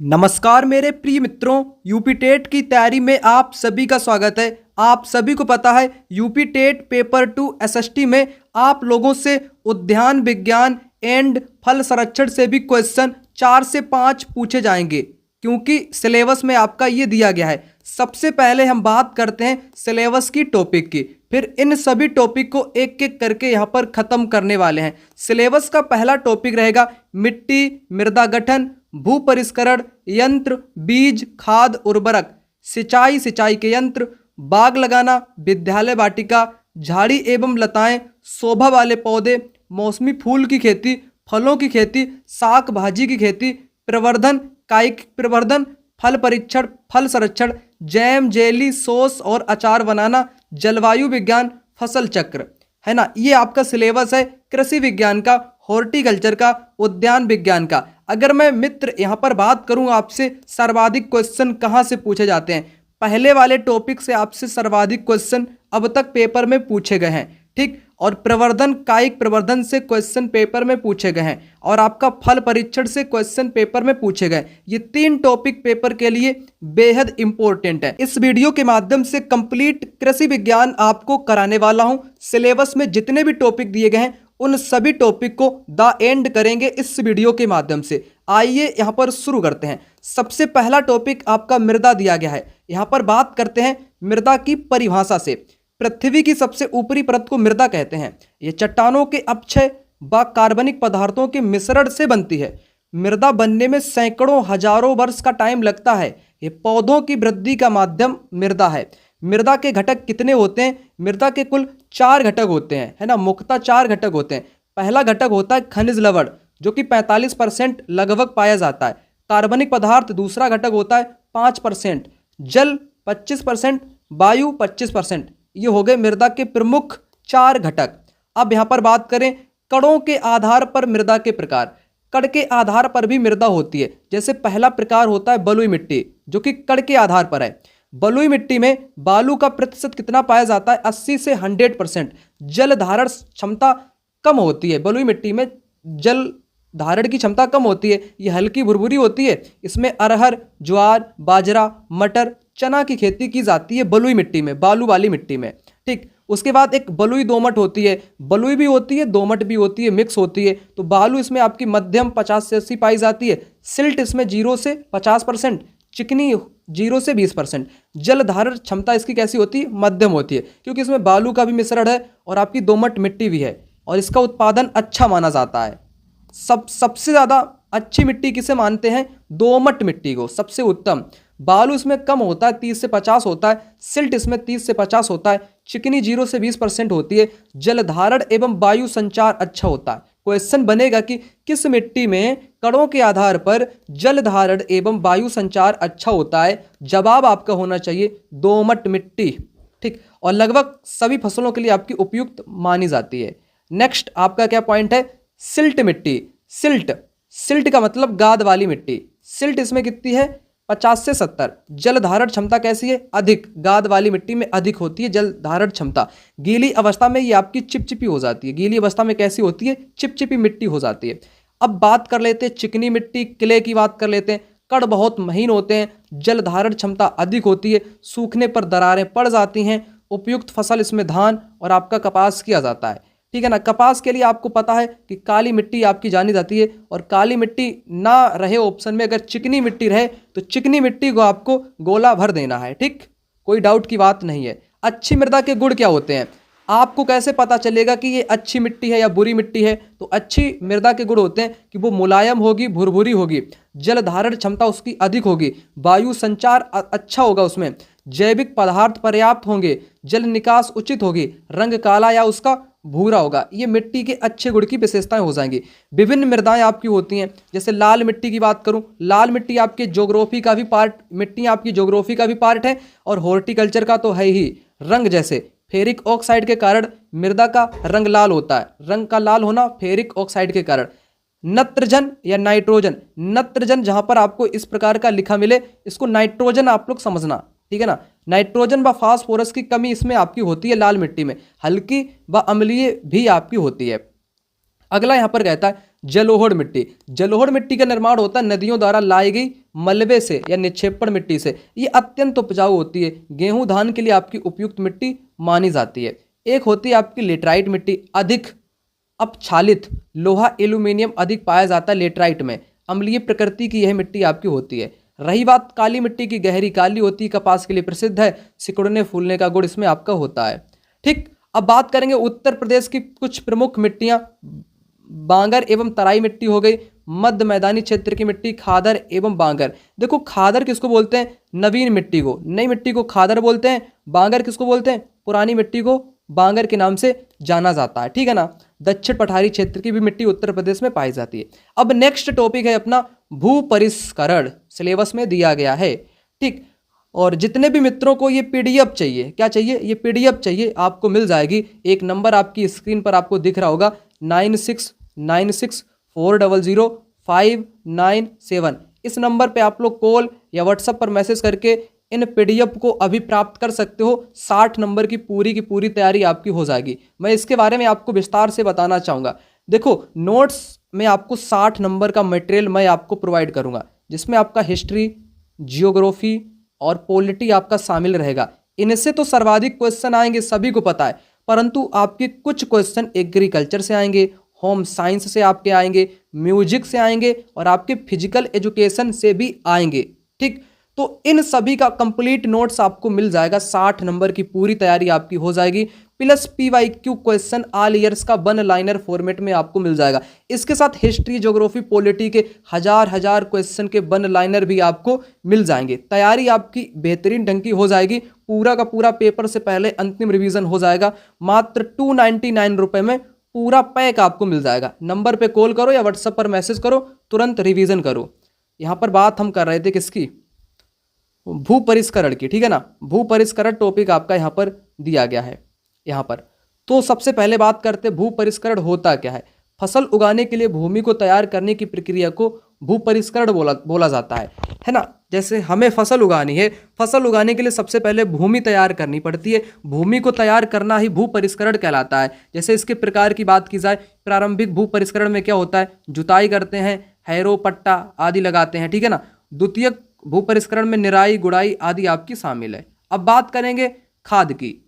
नमस्कार मेरे प्रिय मित्रों, यूपी टेट की तैयारी में आप सभी का स्वागत है। आप सभी को पता है यूपी टेट पेपर 2 एसएसटी में आप लोगों से उद्यान विज्ञान एंड फल संरक्षण से भी क्वेश्चन 4 से 5 पूछे जाएंगे, क्योंकि सिलेबस में आपका ये दिया गया है। सबसे पहले हम बात करते हैं सिलेबस की टॉपिक की, फिर इन सभी टॉपिक को एक एक करके यहाँ पर खत्म करने वाले हैं। सिलेबस का पहला टॉपिक रहेगा मिट्टी, मृदा गठन, भू परिष्करण यंत्र, बीज, खाद, उर्वरक, सिंचाई के यंत्र, बाग लगाना, विद्यालय वाटिका, झाड़ी एवं लताएं, शोभा वाले पौधे, मौसमी फूल की खेती, फलों की खेती, शाक भाजी की खेती, प्रवर्धन, कायिक प्रवर्धन, फल परीक्षण, फल संरक्षण, जैम, जेली, सॉस और अचार बनाना, जलवायु विज्ञान, फसल चक्र, है ना। ये आपका सिलेबस है कृषि विज्ञान का, हॉर्टिकल्चर का, उद्यान विज्ञान का। अगर मैं मित्र यहाँ पर बात करूँ आपसे सर्वाधिक क्वेश्चन कहाँ से पूछे जाते हैं, पहले वाले टॉपिक से आपसे सर्वाधिक क्वेश्चन अब तक पेपर में पूछे गए हैं, ठीक। और प्रवर्धन, कायिक प्रवर्धन से क्वेश्चन पेपर में पूछे गए हैं, और आपका फल परीक्षण से क्वेश्चन पेपर में पूछे गए। ये 3 टॉपिक पेपर के लिए बेहद इंपॉर्टेंट है। इस वीडियो के माध्यम से कंप्लीट कृषि विज्ञान आपको कराने वाला हूं। सिलेबस में जितने भी टॉपिक दिए गए हैं उन सभी टॉपिक को द एंड करेंगे इस वीडियो के माध्यम से। आइए यहां पर शुरू करते हैं। सबसे पहला टॉपिक आपका मृदा दिया गया है। यहां पर बात करते हैं मृदा की परिभाषा से। पृथ्वी की सबसे ऊपरी परत को मृदा कहते हैं। यह चट्टानों के अपक्षय व कार्बनिक पदार्थों के मिश्रण से बनती है। मृदा बनने में सैकड़ों हजारों वर्ष का टाइम लगता है। यह पौधों की वृद्धि का माध्यम मृदा है। मृदा के घटक कितने होते हैं? मृदा के कुल 4 घटक होते हैं, है ना। मुख्यतः 4 घटक होते हैं। पहला घटक होता है खनिज लवण, जो कि 45% लगभग पाया जाता है। कार्बनिक पदार्थ दूसरा घटक होता है 5%, जल 25%, वायु 25%। ये हो गए मृदा के प्रमुख 4 घटक। अब यहाँ पर बात करें कणों के आधार पर मृदा के प्रकार। कण के आधार पर भी मृदा होती है। जैसे पहला प्रकार होता है बलुई मिट्टी, जो कि कण के आधार पर है। बलुई मिट्टी में बालू का प्रतिशत कितना पाया जाता है? 80 से 100%। जल धारण क्षमता कम होती है। बलुई मिट्टी में जल धारण की क्षमता कम होती है। ये हल्की भुरभुरी होती है। इसमें अरहर, ज्वार, बाजरा, मटर, चना की खेती की जाती है बलुई मिट्टी में, बालू वाली मिट्टी में, ठीक। उसके बाद एक बलुई दोमट होती है। बलुई भी होती है, दोमट भी होती है, मिक्स होती है। तो बालू इसमें आपकी मध्यम 50 से 80 पाई जाती है। सिल्ट इसमें 0 से 50%, चिकनी 0 से 20%। जल धारण क्षमता इसकी कैसी होती है? मध्यम होती है, क्योंकि इसमें बालू का भी मिश्रण है और आपकी दोमट मिट्टी भी है, और इसका उत्पादन अच्छा माना जाता है। सबसे ज़्यादा अच्छी मिट्टी किसे मानते हैं? दोमट मिट्टी को सबसे उत्तम। बालू इसमें कम होता है, 30 से 50 होता है। सिल्ट इसमें 30 से 50 होता है। चिकनी 0 से 20% होती है। जल धारण एवं वायु संचार अच्छा होता है। क्वेश्चन बनेगा कि किस मिट्टी में कणों के आधार पर जल धारण एवं वायु संचार अच्छा होता है? जवाब आपका होना चाहिए दोमट मिट्टी, ठीक। और लगभग सभी फसलों के लिए आपकी उपयुक्त मानी जाती है। नेक्स्ट आपका क्या पॉइंट है? सिल्ट मिट्टी। सिल्ट का मतलब गाद वाली मिट्टी। सिल्ट इसमें कितनी है? 50 से 70। जल धारण क्षमता कैसी है? अधिक। गाद वाली मिट्टी में अधिक होती है जल धारण क्षमता। गीली अवस्था में ये आपकी चिपचिपी हो जाती है। गीली अवस्था में कैसी होती है? चिपचिपी मिट्टी हो जाती है। अब बात कर लेते हैं चिकनी मिट्टी, क्ले की बात कर लेते हैं। कण बहुत महीन होते हैं। जल धारण क्षमता अधिक होती है। सूखने पर दरारें पड़ जाती हैं। उपयुक्त फसल इसमें धान और आपका कपास किया जाता है, ठीक है ना। कपास के लिए आपको पता है कि काली मिट्टी आपकी जानी जाती है, और काली मिट्टी ना रहे ऑप्शन में, अगर चिकनी मिट्टी रहे तो चिकनी मिट्टी को आपको गोला भर देना है, ठीक। कोई डाउट की बात नहीं है। अच्छी मृदा के गुण क्या होते हैं? आपको कैसे पता चलेगा कि ये अच्छी मिट्टी है या बुरी मिट्टी है? तो अच्छी मृदा के गुण होते हैं कि वो मुलायम होगी, भुरभुरी होगी, जल धारण क्षमता उसकी अधिक होगी, वायु संचार अच्छा होगा उसमें, जैविक पदार्थ पर्याप्त होंगे, जल निकास उचित होगी, रंग काला या उसका भूरा होगा। ये मिट्टी के अच्छे गुण की विशेषताएं हो जाएंगी। विभिन्न मृदाएं आपकी होती हैं। जैसे लाल मिट्टी की बात करूं, लाल मिट्टी आपके ज्योग्राफी का भी पार्ट, मिट्टी आपकी ज्योग्राफी का भी पार्ट है, और हॉर्टिकल्चर का तो है ही। रंग जैसे फेरिक ऑक्साइड के कारण मृदा का रंग लाल होता है। रंग का लाल होना फेरिक ऑक्साइड के कारण। नत्रजन या नाइट्रोजन, नत्रजन जहां पर आपको इस प्रकार का लिखा मिले, इसको नाइट्रोजन आप लोग समझना, ठीक है ना। नाइट्रोजन व फास्फोरस की कमी इसमें आपकी होती है लाल मिट्टी में। हल्की व अम्लीय भी आपकी होती है। अगला यहां पर कहता है जलोढ़ मिट्टी। जलोढ़ मिट्टी का निर्माण होता है नदियों द्वारा लाई गई मलबे से या निक्षेपण मिट्टी से। ये अत्यंत उपजाऊ होती है, गेहूं धान के लिए आपकी उपयुक्त मिट्टी मानी जाती है। एक होती है आपकी लेटराइट मिट्टी, अधिक अपक्षालित लोहा एल्यूमिनियम अधिक पाया जाता है लेटराइट में, अम्लीय प्रकृति की यह मिट्टी आपकी होती है। रही बात काली मिट्टी की, गहरी काली होती है, कपास के लिए प्रसिद्ध है, सिकुड़ने फूलने का गुण इसमें आपका होता है। ठीक, अब बात करेंगे उत्तर प्रदेश की कुछ प्रमुख मिट्टियां। बांगर एवं तराई मिट्टी हो गई, मध्य मैदानी क्षेत्र की मिट्टी खादर एवं बांगर। देखो खादर किसको बोलते हैं? नवीन मिट्टी को, नई मिट्टी को खादर बोलते हैं। बांगर किसको बोलते हैं? पुरानी मिट्टी को बांगर के नाम से जाना जाता है, ठीक है ना। दक्षिण पठारी क्षेत्र की भी मिट्टी उत्तर प्रदेश में पाई जाती है। अब नेक्स्ट टॉपिक है अपना भू परिष्करण, सिलेबस में दिया गया है, ठीक। और जितने भी मित्रों को ये पीडीएफ चाहिए, क्या चाहिए? ये पीडीएफ चाहिए, आपको मिल जाएगी। एक नंबर आपकी स्क्रीन पर आपको दिख रहा होगा 9696400597। इस नंबर पे आप लोग कॉल या व्हाट्सएप पर मैसेज करके इन पीडीएफ को अभी प्राप्त कर सकते हो। 60 नंबर की पूरी तैयारी आपकी हो जाएगी। मैं इसके बारे में आपको विस्तार से बताना चाहूँगा। देखो नोट्स में आपको 60 नंबर का मटेरियल मैं आपको प्रोवाइड करूँगा, जिसमें आपका हिस्ट्री, जियोग्राफी और पॉलिटी आपका शामिल रहेगा। इनसे तो सर्वाधिक क्वेश्चन आएंगे, सभी को पता है, परंतु आपके कुछ क्वेश्चन एग्रीकल्चर से आएंगे, होम साइंस से आपके आएंगे, म्यूजिक से आएंगे और आपके फिजिकल एजुकेशन से भी आएंगे, ठीक। तो इन सभी का कंप्लीट नोट्स आपको मिल जाएगा। 60 नंबर की पूरी तैयारी आपकी हो जाएगी, plus PYQ question all years का 1 लाइनर फॉर्मेट में आपको मिल जाएगा। इसके साथ हिस्ट्री, ज्योग्राफी, पॉलिटी के हजार क्वेश्चन के 1 लाइनर भी आपको मिल जाएंगे। तैयारी आपकी बेहतरीन ढंग की हो जाएगी। पूरा का पूरा पेपर से पहले अंतिम रिवीजन हो जाएगा। मात्र 299 रुपये में पूरा पैक आपको मिल जाएगा। नंबर पे कॉल करो या व्हाट्सएप पर मैसेज करो, तुरंत रिवीजन करो। यहाँ पर बात हम कर रहे थे किसकी? भू परिष्करण की, ठीक है ना। भू परिष्करण टॉपिक आपका यहाँ पर दिया गया है। यहाँ पर तो सबसे पहले बात करते हैं भू परिष्करण होता क्या है। फसल उगाने के लिए भूमि को तैयार करने की प्रक्रिया को भू परिष्करण बोला जाता है ना। जैसे हमें फसल उगानी है, फसल उगाने के लिए सबसे पहले भूमि तैयार करनी पड़ती है। भूमि को तैयार करना ही भू परिष्करण कहलाता है। जैसे इसके प्रकार की बात की जाए, प्रारंभिक भू परिष्करण में क्या होता है? जुताई करते हैं, हैरो, पट्टा आदि लगाते हैं, ठीक है ना। द्वितीयक भू परिष्करण में निराई, गुड़ाई आदि आपकी शामिल है। अब बात करेंगे खाद की।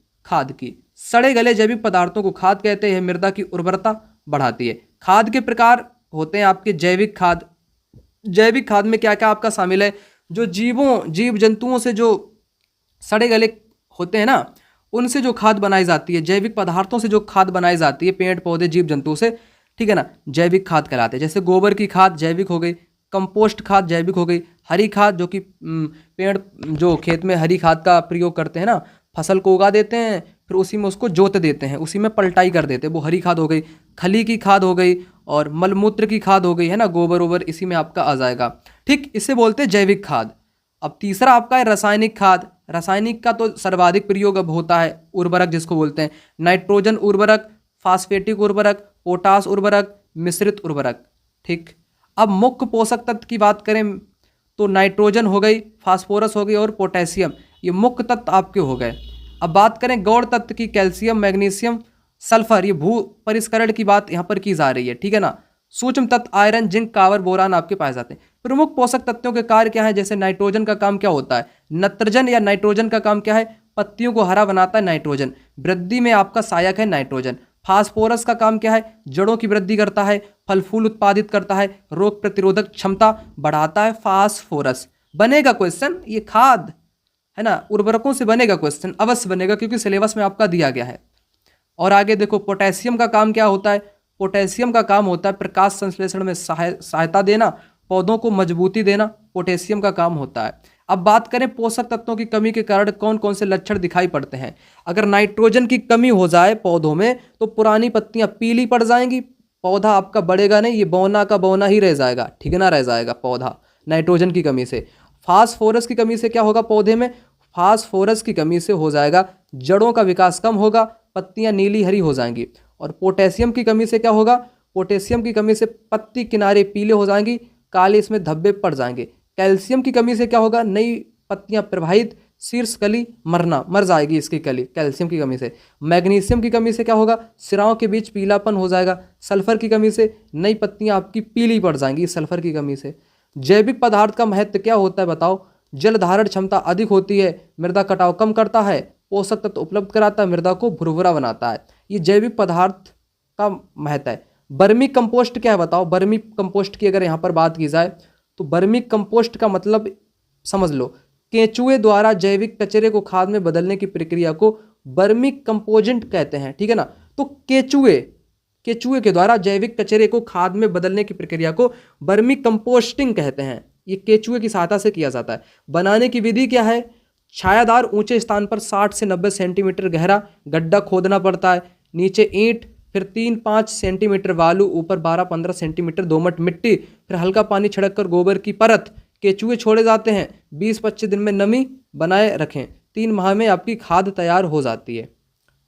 सड़े गले जैविक पदार्थों को खाद कहते हैं, मृदा की उर्वरता बढ़ाती है। खाद के प्रकार होते हैं आपके जैविक खाद। जैविक खाद में क्या क्या आपका शामिल है? जो जीव जंतुओं से जो सड़े गले होते हैं ना, उनसे जो खाद बनाई जाती है, जैविक पदार्थों से जो खाद बनाई जाती है, पेड़ पौधे जीव जंतु से, ठीक है ना, जैविक खाद कहलाते हैं। जैसे गोबर की खाद जैविक हो गई, कंपोस्ट खाद जैविक हो गई, हरी खाद जो कि पेड़ जो खेत में हरी खाद का प्रयोग करते हैं ना, फसल को उगा देते हैं, फिर उसी में उसको जोत देते हैं, उसी में पलटाई कर देते हैं, वो हरी खाद हो गई। खली की खाद हो गई और मलमूत्र की खाद हो गई, है ना, गोबर ओबर इसी में आपका आ जाएगा, ठीक। इसे बोलते हैं जैविक खाद। अब तीसरा आपका है रासायनिक खाद। रासायनिक का तो सर्वाधिक प्रयोग अब होता है उर्वरक जिसको बोलते हैं, नाइट्रोजन उर्वरक, फास्फेटिक उर्वरक, पोटास उर्वरक, मिश्रित उर्वरक, ठीक। अब मुख्य पोषक तत्व की बात करें तो नाइट्रोजन हो गई, फास्फोरस हो गई और पोटेशियम, ये मुख्य तत्व आपके हो गए। अब बात करें गौण तत्व की, कैल्शियम, मैग्नीशियम, सल्फर, ये भू परिष्करण की बात यहाँ पर की जा रही है, ठीक है ना। सूक्ष्म तत्व आयरन, जिंक, कावर, बोरान आपके पाए जाते हैं। प्रमुख पोषक तत्वों के कार्य क्या है? जैसे नाइट्रोजन का काम क्या होता है? नत्रजन या नाइट्रोजन का काम क्या है? पत्तियों को हरा बनाता है नाइट्रोजन। वृद्धि में आपका सहायक है नाइट्रोजन। फास्फोरस का काम क्या है? जड़ों की वृद्धि करता है, फल फूल उत्पादित करता है, रोग प्रतिरोधक क्षमता बढ़ाता है फास्फोरस। बनेगा क्वेश्चन, ये खाद है ना, उर्वरकों से बनेगा क्वेश्चन, अवश्य बनेगा क्योंकि सिलेबस में आपका दिया गया है। और आगे देखो पोटेशियम का काम क्या होता है? पोटेशियम का काम होता है प्रकाश संश्लेषण में सहायता देना, पौधों को मजबूती देना, पोटेशियम का काम होता है। अब बात करें पोषक तत्वों की कमी के कारण कौन कौन से लक्षण दिखाई पड़ते हैं। अगर नाइट्रोजन की कमी हो जाए पौधों में तो पुरानी पत्तियां पीली पड़ जाएंगी, पौधा आपका बढ़ेगा नहीं, ये बौना का बौना ही रह जाएगा, ठिकना रह जाएगा पौधा नाइट्रोजन की कमी से। फास्फोरस की कमी से क्या होगा पौधे में? फास्फोरस की कमी से हो जाएगा जड़ों का विकास कम होगा, पत्तियां नीली हरी हो जाएंगी। और पोटेशियम की कमी से क्या होगा? पोटेशियम की कमी से पत्ती किनारे पीले हो जाएंगी, काले इसमें धब्बे पड़ जाएंगे। कैल्शियम की कमी से क्या होगा? नई पत्तियां प्रवाहित, शीर्ष कली मर जाएगी इसकी कली, कैल्शियम की कमी से। मैग्नीशियम की कमी से क्या होगा? सिराओं के बीच पीलापन हो जाएगा। सल्फर की कमी से नई पत्तियां आपकी पीली पड़ जाएंगी सल्फर की कमी से। जैविक पदार्थ का महत्व क्या होता है बताओ? जल धारण क्षमता अधिक होती है, मृदा कटाव कम करता है, पोषक तत्व उपलब्ध कराता है, मृदा को भुरभुरा बनाता है। ये जैविक पदार्थ का महत्व है। बर्मी कंपोस्ट क्या है बताओ? बर्मी कंपोस्ट की अगर यहाँ पर बात की जाए तो बर्मी कंपोस्ट का मतलब समझ लो, केंचुए द्वारा जैविक कचरे को खाद में बदलने की प्रक्रिया को बर्मी कंपोजेंट कहते हैं, ठीक है ना। तो केचुए के द्वारा जैविक कचरे को खाद में बदलने की प्रक्रिया को बर्मी कंपोस्टिंग कहते हैं। ये केचुए की सहायता से किया जाता है। बनाने की विधि क्या है? छायादार ऊंचे स्थान पर 60 से 90 सेंटीमीटर गहरा गड्ढा खोदना पड़ता है, नीचे ईंट, फिर 3-5 सेंटीमीटर बालू, ऊपर 12-15 सेंटीमीटर दोमट मिट्टी, फिर हल्का पानी छिड़क कर गोबर की परत, केचुए छोड़े जाते हैं। 20-25 दिन में नमी बनाए रखें, 3 माह में आपकी खाद तैयार हो जाती है।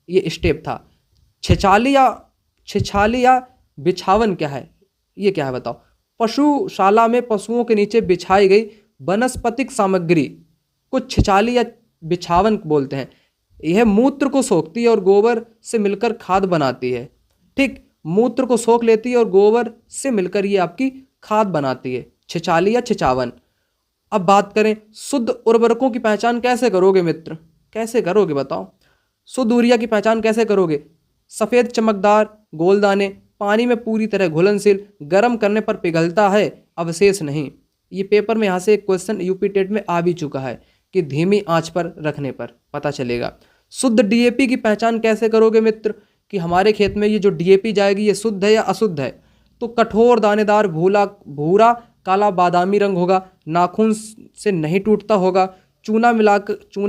ये स्टेप था। छिछाली या बिछावन क्या है? ये क्या है बताओ? पशुशाला में पशुओं के नीचे बिछाई गई वनस्पतिक सामग्री को छिछाली या बिछावन बोलते हैं। यह मूत्र को सोखती है और गोबर से मिलकर खाद बनाती है। ठीक, मूत्र को सोख लेती है और गोबर से मिलकर ये आपकी खाद बनाती है, छिछाली या छिछावन। अब बात करें शुद्ध उर्वरकों की पहचान कैसे करोगे मित्र? कैसे करोगे बताओ? शुद्ध यूरिया की पहचान कैसे करोगे? सफ़ेद चमकदार गोल दाने, पानी में पूरी तरह घुलनशील, गर्म करने पर पिघलता है, अवशेष नहीं। ये पेपर में यहाँ से एक क्वेश्चन यूपी टेट में आ भी चुका है कि धीमी आंच पर रखने पर पता चलेगा। शुद्ध डीएपी की पहचान कैसे करोगे मित्र? कि हमारे खेत में ये जो डीएपी जाएगी ये शुद्ध है या अशुद्ध है? तो कठोर दानेदार भूरा काला बादामी रंग होगा, नाखून से नहीं टूटता होगा, चूना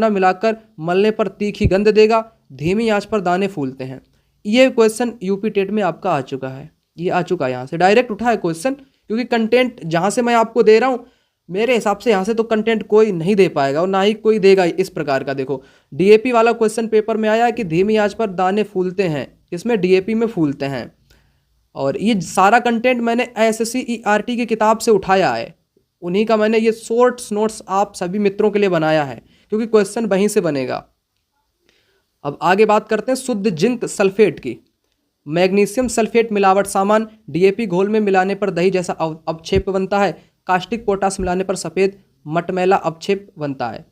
मिलाकर मलने पर तीखी गंध देगा, धीमी आंच पर दाने फूलते हैं। ये क्वेश्चन यूपी टेट में आपका आ चुका है। ये आ चुका है, यहाँ से डायरेक्ट उठा है क्वेश्चन, क्योंकि कंटेंट जहाँ से मैं आपको दे रहा हूँ मेरे हिसाब से यहाँ से तो कंटेंट कोई नहीं दे पाएगा और ना ही कोई देगा इस प्रकार का। देखो डीएपी वाला क्वेश्चन पेपर में आया है कि धीमी आंच पर दाने फूलते हैं, इसमें डीएपी में फूलते हैं। और ये सारा कंटेंट मैंने एसएससी ईआरटी की किताब से उठाया है, उन्हीं का मैंने ये शॉर्ट्स नोट्स आप सभी मित्रों के लिए बनाया है, क्योंकि क्वेश्चन वहीं से बनेगा। अब आगे बात करते हैं शुद्ध जिंक सल्फेट की। मैग्नीशियम सल्फेट मिलावट सामान, डीएपी घोल में मिलाने पर दही जैसा अवक्षेप बनता है, कास्टिक पोटास मिलाने पर सफ़ेद मटमैला अवक्षेप बनता है।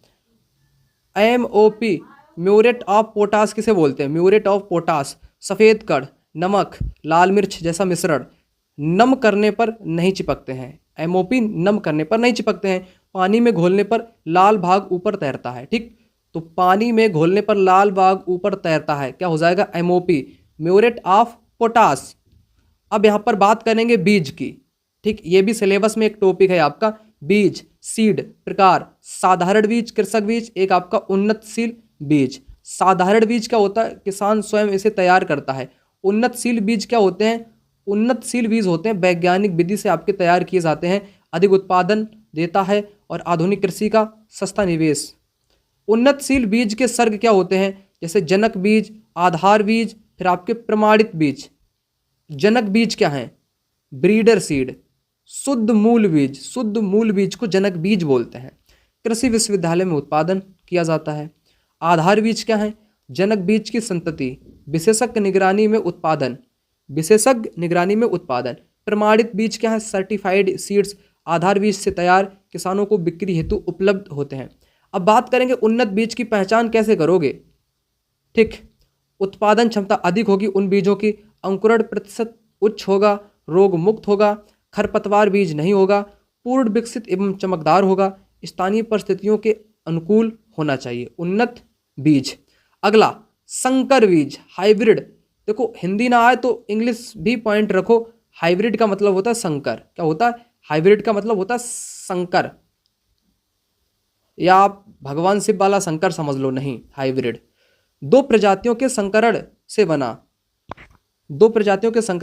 एमओपी म्यूरेट ऑफ पोटास किसे बोलते हैं? म्यूरेट ऑफ पोटास, सफ़ेद कण, नमक, लाल मिर्च जैसा मिश्रण नम करने पर नहीं चिपकते हैं। एमओपी नम करने पर नहीं चिपकते हैं। पानी में घोलने पर लाल भाग ऊपर तैरता है। ठीक, तो पानी में घोलने पर लाल भाग ऊपर तैरता है, क्या हो जाएगा? MOP, muriate of potash. अब यहाँ पर बात करेंगे बीज की। ठीक, ये भी सिलेबस में एक टॉपिक है आपका। बीज, सीड प्रकार, साधारण बीज, कृषक बीज, एक आपका उन्नतशील बीज। साधारण बीज क्या होता है? किसान स्वयं इसे तैयार करता है। उन्नतशील बीज क्या होते हैं? उन्नतशील बीज होते हैं वैज्ञानिक विधि से आपके तैयार किए जाते हैं, अधिक उत्पादन देता है और आधुनिक कृषि का सस्ता निवेश। उन्नतशील बीज के सर्ग क्या होते हैं? जैसे जनक बीज, आधार बीज, फिर आपके प्रमाणित बीज। जनक बीज क्या है? Breeder seed. शुद्ध मूल बीज को जनक बीज बोलते हैं, कृषि विश्वविद्यालय में उत्पादन किया जाता है। आधार बीज क्या है? जनक बीज की संतति, विशेषज्ञ निगरानी में उत्पादन। प्रमाणित बीज क्या है? सर्टिफाइड सीड्स, आधार बीज से तैयार, किसानों को बिक्री हेतु उपलब्ध होते हैं। अब बात करेंगे उन्नत बीज की पहचान कैसे करोगे। ठीक, उत्पादन क्षमता अधिक होगी उन बीजों की, अंकुरण प्रतिशत उच्च होगा, रोग मुक्त होगा, खरपतवार बीज नहीं होगा, पूर्ण विकसित एवं चमकदार होगा, स्थानीय परिस्थितियों के अनुकूल होना चाहिए। उन्नत बीज। अगला संकर बीज, हाइब्रिड। देखो हिंदी ना आए तो इंग्लिश भी पॉइंट रखो। हाइब्रिड का मतलब होता है संकर। क्या होता है? हाइब्रिड का मतलब होता है संकर, या आप भगवान शिव वाला शंकर समझ लो, नहीं हाइब्रिड। दो प्रजातियों के संकरण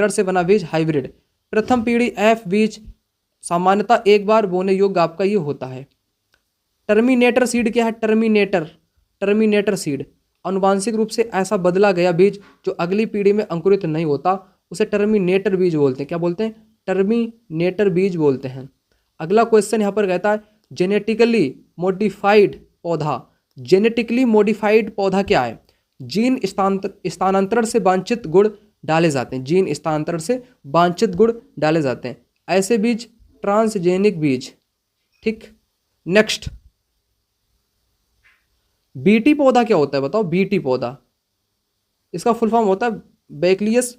से बना बीज हाइब्रिड। प्रथम पीढ़ी एफ बीज सामान्यतः एक बार बोने योग्य आपका ये होता है। टर्मिनेटर सीड क्या है? टर्मिनेटर सीड आनुवांशिक रूप से ऐसा बदला गया बीज जो अगली पीढ़ी में अंकुरित नहीं होता, उसे टर्मिनेटर बीज बोलते हैं। क्या बोलते हैं? टर्मिनेटर बीज बोलते हैं। अगला क्वेश्चन यहाँ पर कहता है जेनेटिकली मॉडिफाइड पौधा। जेनेटिकली मॉडिफाइड पौधा क्या है? जीन स्थानांतरण से वांछित गुण डाले जाते हैं। ऐसे बीज ट्रांसजेनिक बीज। ठीक, नेक्स्ट, बीटी पौधा क्या होता है बताओ? बीटी पौधा, इसका फुल फॉर्म होता है बैक्लियस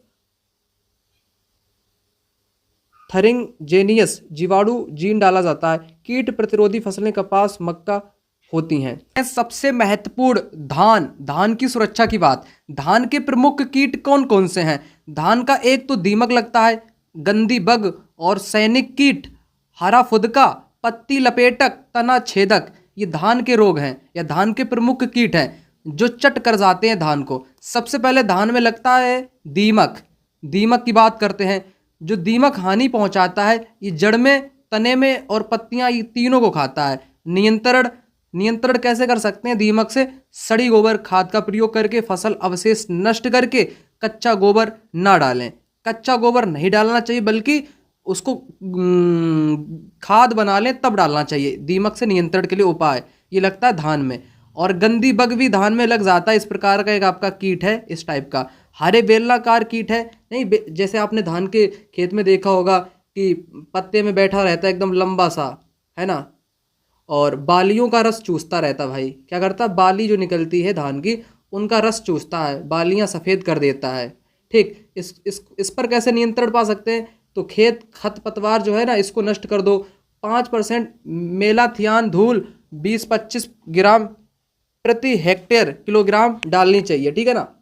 थरिंगजेनियस। जीवाणु जीन डाला जाता है। कीट प्रतिरोधी फसलें कपास, मक्का होती हैं। सबसे महत्वपूर्ण, धान, धान की सुरक्षा की बात। धान के प्रमुख कीट कौन कौन से हैं? धान का एक तो दीमक लगता है, गंदी बग और सैनिक कीट, हरा फुदका, पत्ती लपेटक, तना छेदक, ये धान के रोग हैं या धान के प्रमुख कीट हैं जो चट कर जाते हैं धान को। सबसे पहले धान में लगता है दीमक। दीमक की बात करते हैं। जो दीमक हानि पहुंचाता है, ये जड़ में, तने में और पत्तियां, ये तीनों को खाता है। नियंत्रण, नियंत्रण कैसे कर सकते हैं दीमक से? सड़ी गोबर खाद का प्रयोग करके, फसल अवशेष नष्ट करके। कच्चा गोबर ना डालें, कच्चा गोबर नहीं डालना चाहिए, बल्कि उसको खाद बना लें तब डालना चाहिए। दीमक से नियंत्रण के लिए उपाय ये लगता है धान में। और गंदी बग भी धान में लग जाता है, इस प्रकार का एक आपका कीट है, इस टाइप का। हरे बेलनाकार कीट है, नहीं जैसे आपने धान के खेत में देखा होगा कि पत्ते में बैठा रहता है एकदम लंबा सा, है ना, और बालियों का रस चूसता रहता है। भाई क्या करता है? बाली जो निकलती है धान की, उनका रस चूसता है, बालियां सफ़ेद कर देता है। ठीक, इस पर कैसे नियंत्रण पा सकते हैं? तो खेत खरपतवार जो है ना, इसको नष्ट कर दो। 5% मेलाथियान धूल 20-25 ग्राम प्रति हेक्टेयर किलोग्राम डालनी चाहिए। ठीक है ना।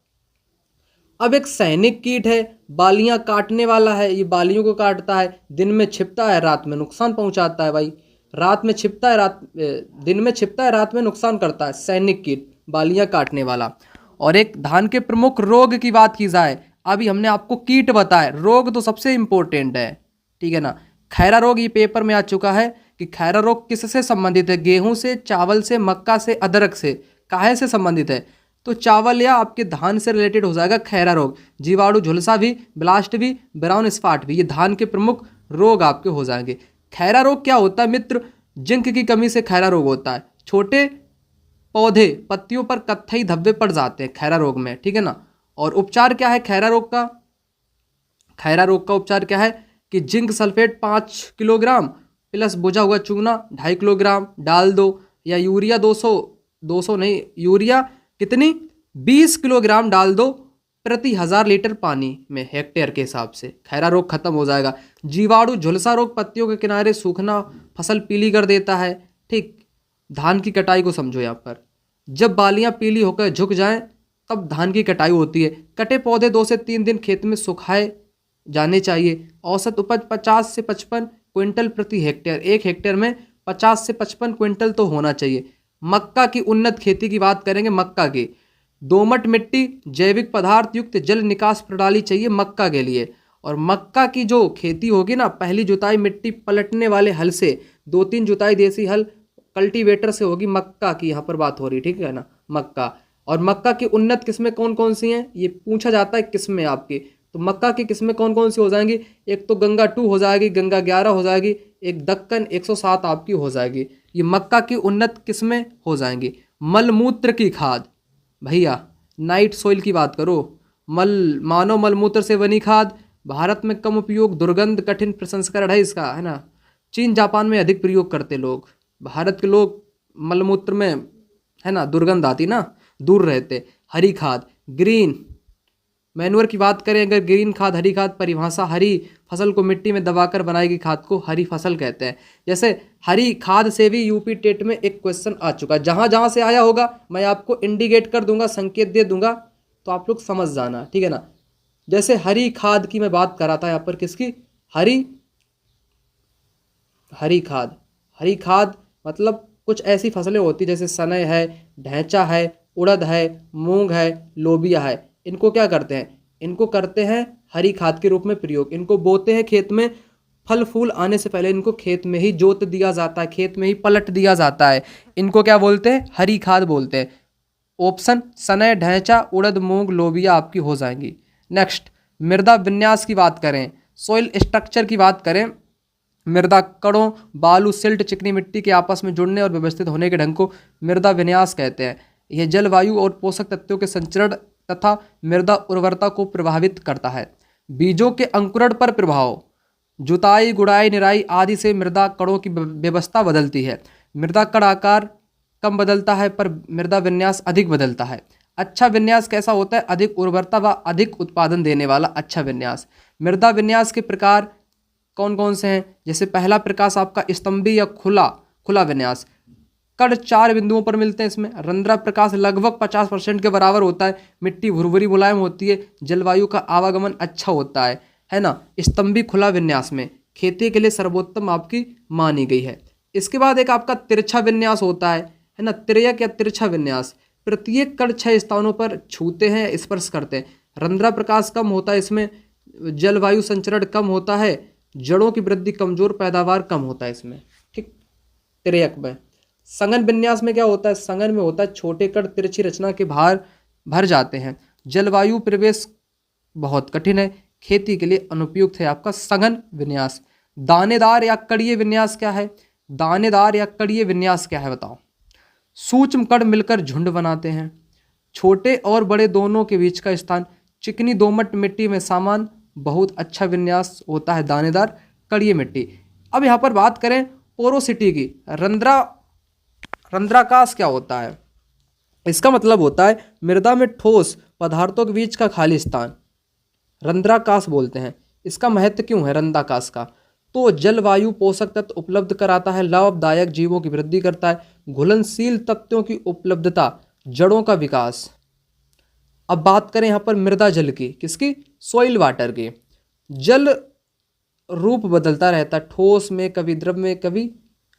अब एक सैनिक कीट है, बालियां काटने वाला है, ये बालियों को काटता है, दिन में छिपता है, रात में नुकसान पहुंचाता है। भाई रात में छिपता है, दिन में छिपता है, रात में नुकसान करता है। सैनिक कीट, बालियां काटने वाला। और एक धान के प्रमुख रोग की बात की जाए, अभी हमने आपको कीट बताए, रोग तो सबसे इंपॉर्टेंट है। ठीक है ना। खैरा रोग, ये पेपर में आ चुका है कि खैरा रोग किससे संबंधित है? गेहूं से, चावल से, मक्का से, अदरक से, काहे से संबंधित है? तो चावल या आपके धान से रिलेटेड हो जाएगा खैरा रोग। जीवाणु झुलसा भी, ब्लास्ट भी, ब्राउन स्पॉट भी, ये धान के प्रमुख रोग आपके हो जाएंगे। खैरा रोग क्या होता है मित्र? जिंक की कमी से खैरा रोग होता है। छोटे पौधे पत्तियों पर कत्थई धब्बे पड़ जाते हैं खैरा रोग में। ठीक है ना। और उपचार क्या है खैरा रोग का? खैरा रोग का उपचार क्या है कि जिंक सल्फेट 5 किलोग्राम प्लस बुझा हुआ चूना 2.5 किलोग्राम डाल दो, या यूरिया 200 नहीं, यूरिया कितनी 20 किलोग्राम डाल दो प्रति 1000 लीटर पानी में, हेक्टेयर के हिसाब से। खैरा रोग खत्म हो जाएगा। जीवाणु झुलसा रोग, पत्तियों के किनारे सूखना, फसल पीली कर देता है। ठीक, धान की कटाई को समझो यहाँ पर। जब बालियां पीली होकर झुक जाएं तब धान की कटाई होती है। कटे पौधे 2 से 3 दिन खेत में सुखाए जाने चाहिए। औसत उपज 50 से 55 क्विंटल प्रति हेक्टेयर, एक हेक्टेयर में 50 से 55 क्विंटल तो होना चाहिए। मक्का की उन्नत खेती की बात करेंगे। मक्का की दोमट मिट्टी, जैविक पदार्थ युक्त जल निकास प्रणाली चाहिए मक्का के लिए। और मक्का की जो खेती होगी ना, पहली जुताई मिट्टी पलटने वाले हल से, 2-3 जुताई देसी हल कल्टीवेटर से होगी। मक्का की यहाँ पर बात हो रही, ठीक है ना, मक्का। और मक्का की उन्नत किस्में कौन कौन सी हैं ये पूछा जाता है किस्में आपकी। तो मक्का की किस्में कौन कौन सी हो जाएंगी? एक तो गंगा 2 हो जाएगी, गंगा 11 हो जाएगी, एक दक्कन 107 आपकी हो जाएगी। ये मक्का की उन्नत किस्में हो जाएंगी। मलमूत्र की खाद, भैया नाइट सोइल की बात करो। मानव मलमूत्र से बनी खाद, भारत में कम उपयोग, दुर्गंध, कठिन प्रसंस्करण है इसका, है ना। चीन जापान में अधिक प्रयोग करते लोग। भारत के लोग मलमूत्र में, है ना, दुर्गंध आती ना, दूर रहते। हरी खाद, ग्रीन मैन्योर की बात करें अगर, ग्रीन खाद, हरी खाद परिभाषा, हरी फसल को मिट्टी में दबाकर बनाई गई खाद को हरी फसल कहते हैं। जैसे हरी खाद से भी यूपी टेट में एक क्वेश्चन आ चुका है। जहाँ जहाँ से आया होगा मैं आपको इंडिकेट कर दूंगा, संकेत दे दूंगा, तो आप लोग समझ जाना, ठीक है ना। जैसे हरी खाद की मैं बात कर रहा था यहाँ पर, किसकी? हरी खाद। हरी खाद मतलब कुछ ऐसी फसलें होती जैसे सनई है, ढैंचा है, उड़द है, मूंग है, लोबिया है। इनको क्या करते हैं? इनको करते हैं हरी खाद के रूप में प्रयोग। इनको बोते हैं खेत में, फल फूल आने से पहले इनको खेत में ही जोत दिया जाता है, खेत में ही पलट दिया जाता है। इनको क्या बोलते हैं? हरी खाद बोलते हैं। ऑप्शन सनई, ढैंचा, उड़द, मूंग, लोबिया आपकी हो जाएंगी। नेक्स्ट, मृदा विन्यास की बात करें, सॉइल स्ट्रक्चर की बात करें, मृदा कणों, बालू, सिल्ट, चिकनी मिट्टी के आपस में जुड़ने और व्यवस्थित होने के ढंग को मृदा विन्यास कहते हैं। यह जलवायु और पोषक तत्वों के संचरण तथा मृदा उर्वरता को प्रभावित करता है। बीजों के अंकुरण पर प्रभाव, जुताई, गुड़ाई, निराई आदि से मृदा कणों की व्यवस्था बदलती है। मृदा कण आकार कम बदलता है पर मृदा विन्यास अधिक बदलता है। अच्छा विन्यास कैसा होता है? अधिक उर्वरता व अधिक उत्पादन देने वाला अच्छा विन्यास। मृदा विन्यास के प्रकार कौन कौन से हैं? जैसे पहला प्रकाश आपका स्तंभी या खुला खुला विन्यास। कण 4 बिंदुओं पर मिलते हैं इसमें। रंध्रा प्रकाश लगभग 50% के बराबर होता है। मिट्टी भुरभुरी मुलायम होती है। जलवायु का आवागमन अच्छा होता है ना। स्तंभी खुला विन्यास में खेती के लिए सर्वोत्तम आपकी मानी गई है। इसके बाद एक आपका तिरछा विन्यास होता है ना। तिर्यक या तिरछा विन्यास, प्रत्येक कण 6 स्थानों पर छूते हैं, स्पर्श करते हैं। रंध्रा प्रकाश कम होता है इसमें। जलवायु संचरण कम होता है। जड़ों की वृद्धि कमजोर, पैदावार कम होता है इसमें। ठीक, तिर्यक में। संघन विन्यास में क्या होता है? संघन में होता है छोटे कण तिरछी रचना के बाहर भर जाते हैं। जलवायु प्रवेश बहुत कठिन है, खेती के लिए अनुपयुक्त है आपका संघन विन्यास। दानेदार या कड़िए विन्यास क्या है? दानेदार या कड़िए विन्यास क्या है बताओ? सूक्ष्म कण मिलकर झुंड बनाते हैं। छोटे और बड़े दोनों के बीच का स्थान चिकनी दोमट मिट्टी में सामान, बहुत अच्छा विन्यास होता है दानेदार कड़िए मिट्टी। अब यहाँ पर बात करें पोरोसिटी की। रंध्राकाश क्या होता है? इसका मतलब होता है मृदा में ठोस पदार्थों के बीच का खाली स्थान, रंध्राकाश बोलते हैं। इसका महत्व क्यों है रंध्राकाश का? तो जलवायु पोषक तत्व उपलब्ध कराता है, लाभदायक जीवों की वृद्धि करता है, घुलनशील तत्वों की उपलब्धता, जड़ों का विकास। अब बात करें यहाँ पर मृदा जल की, किसकी? सॉइल वाटर की। जल रूप बदलता रहता है, ठोस में, कभी द्रव में, कभी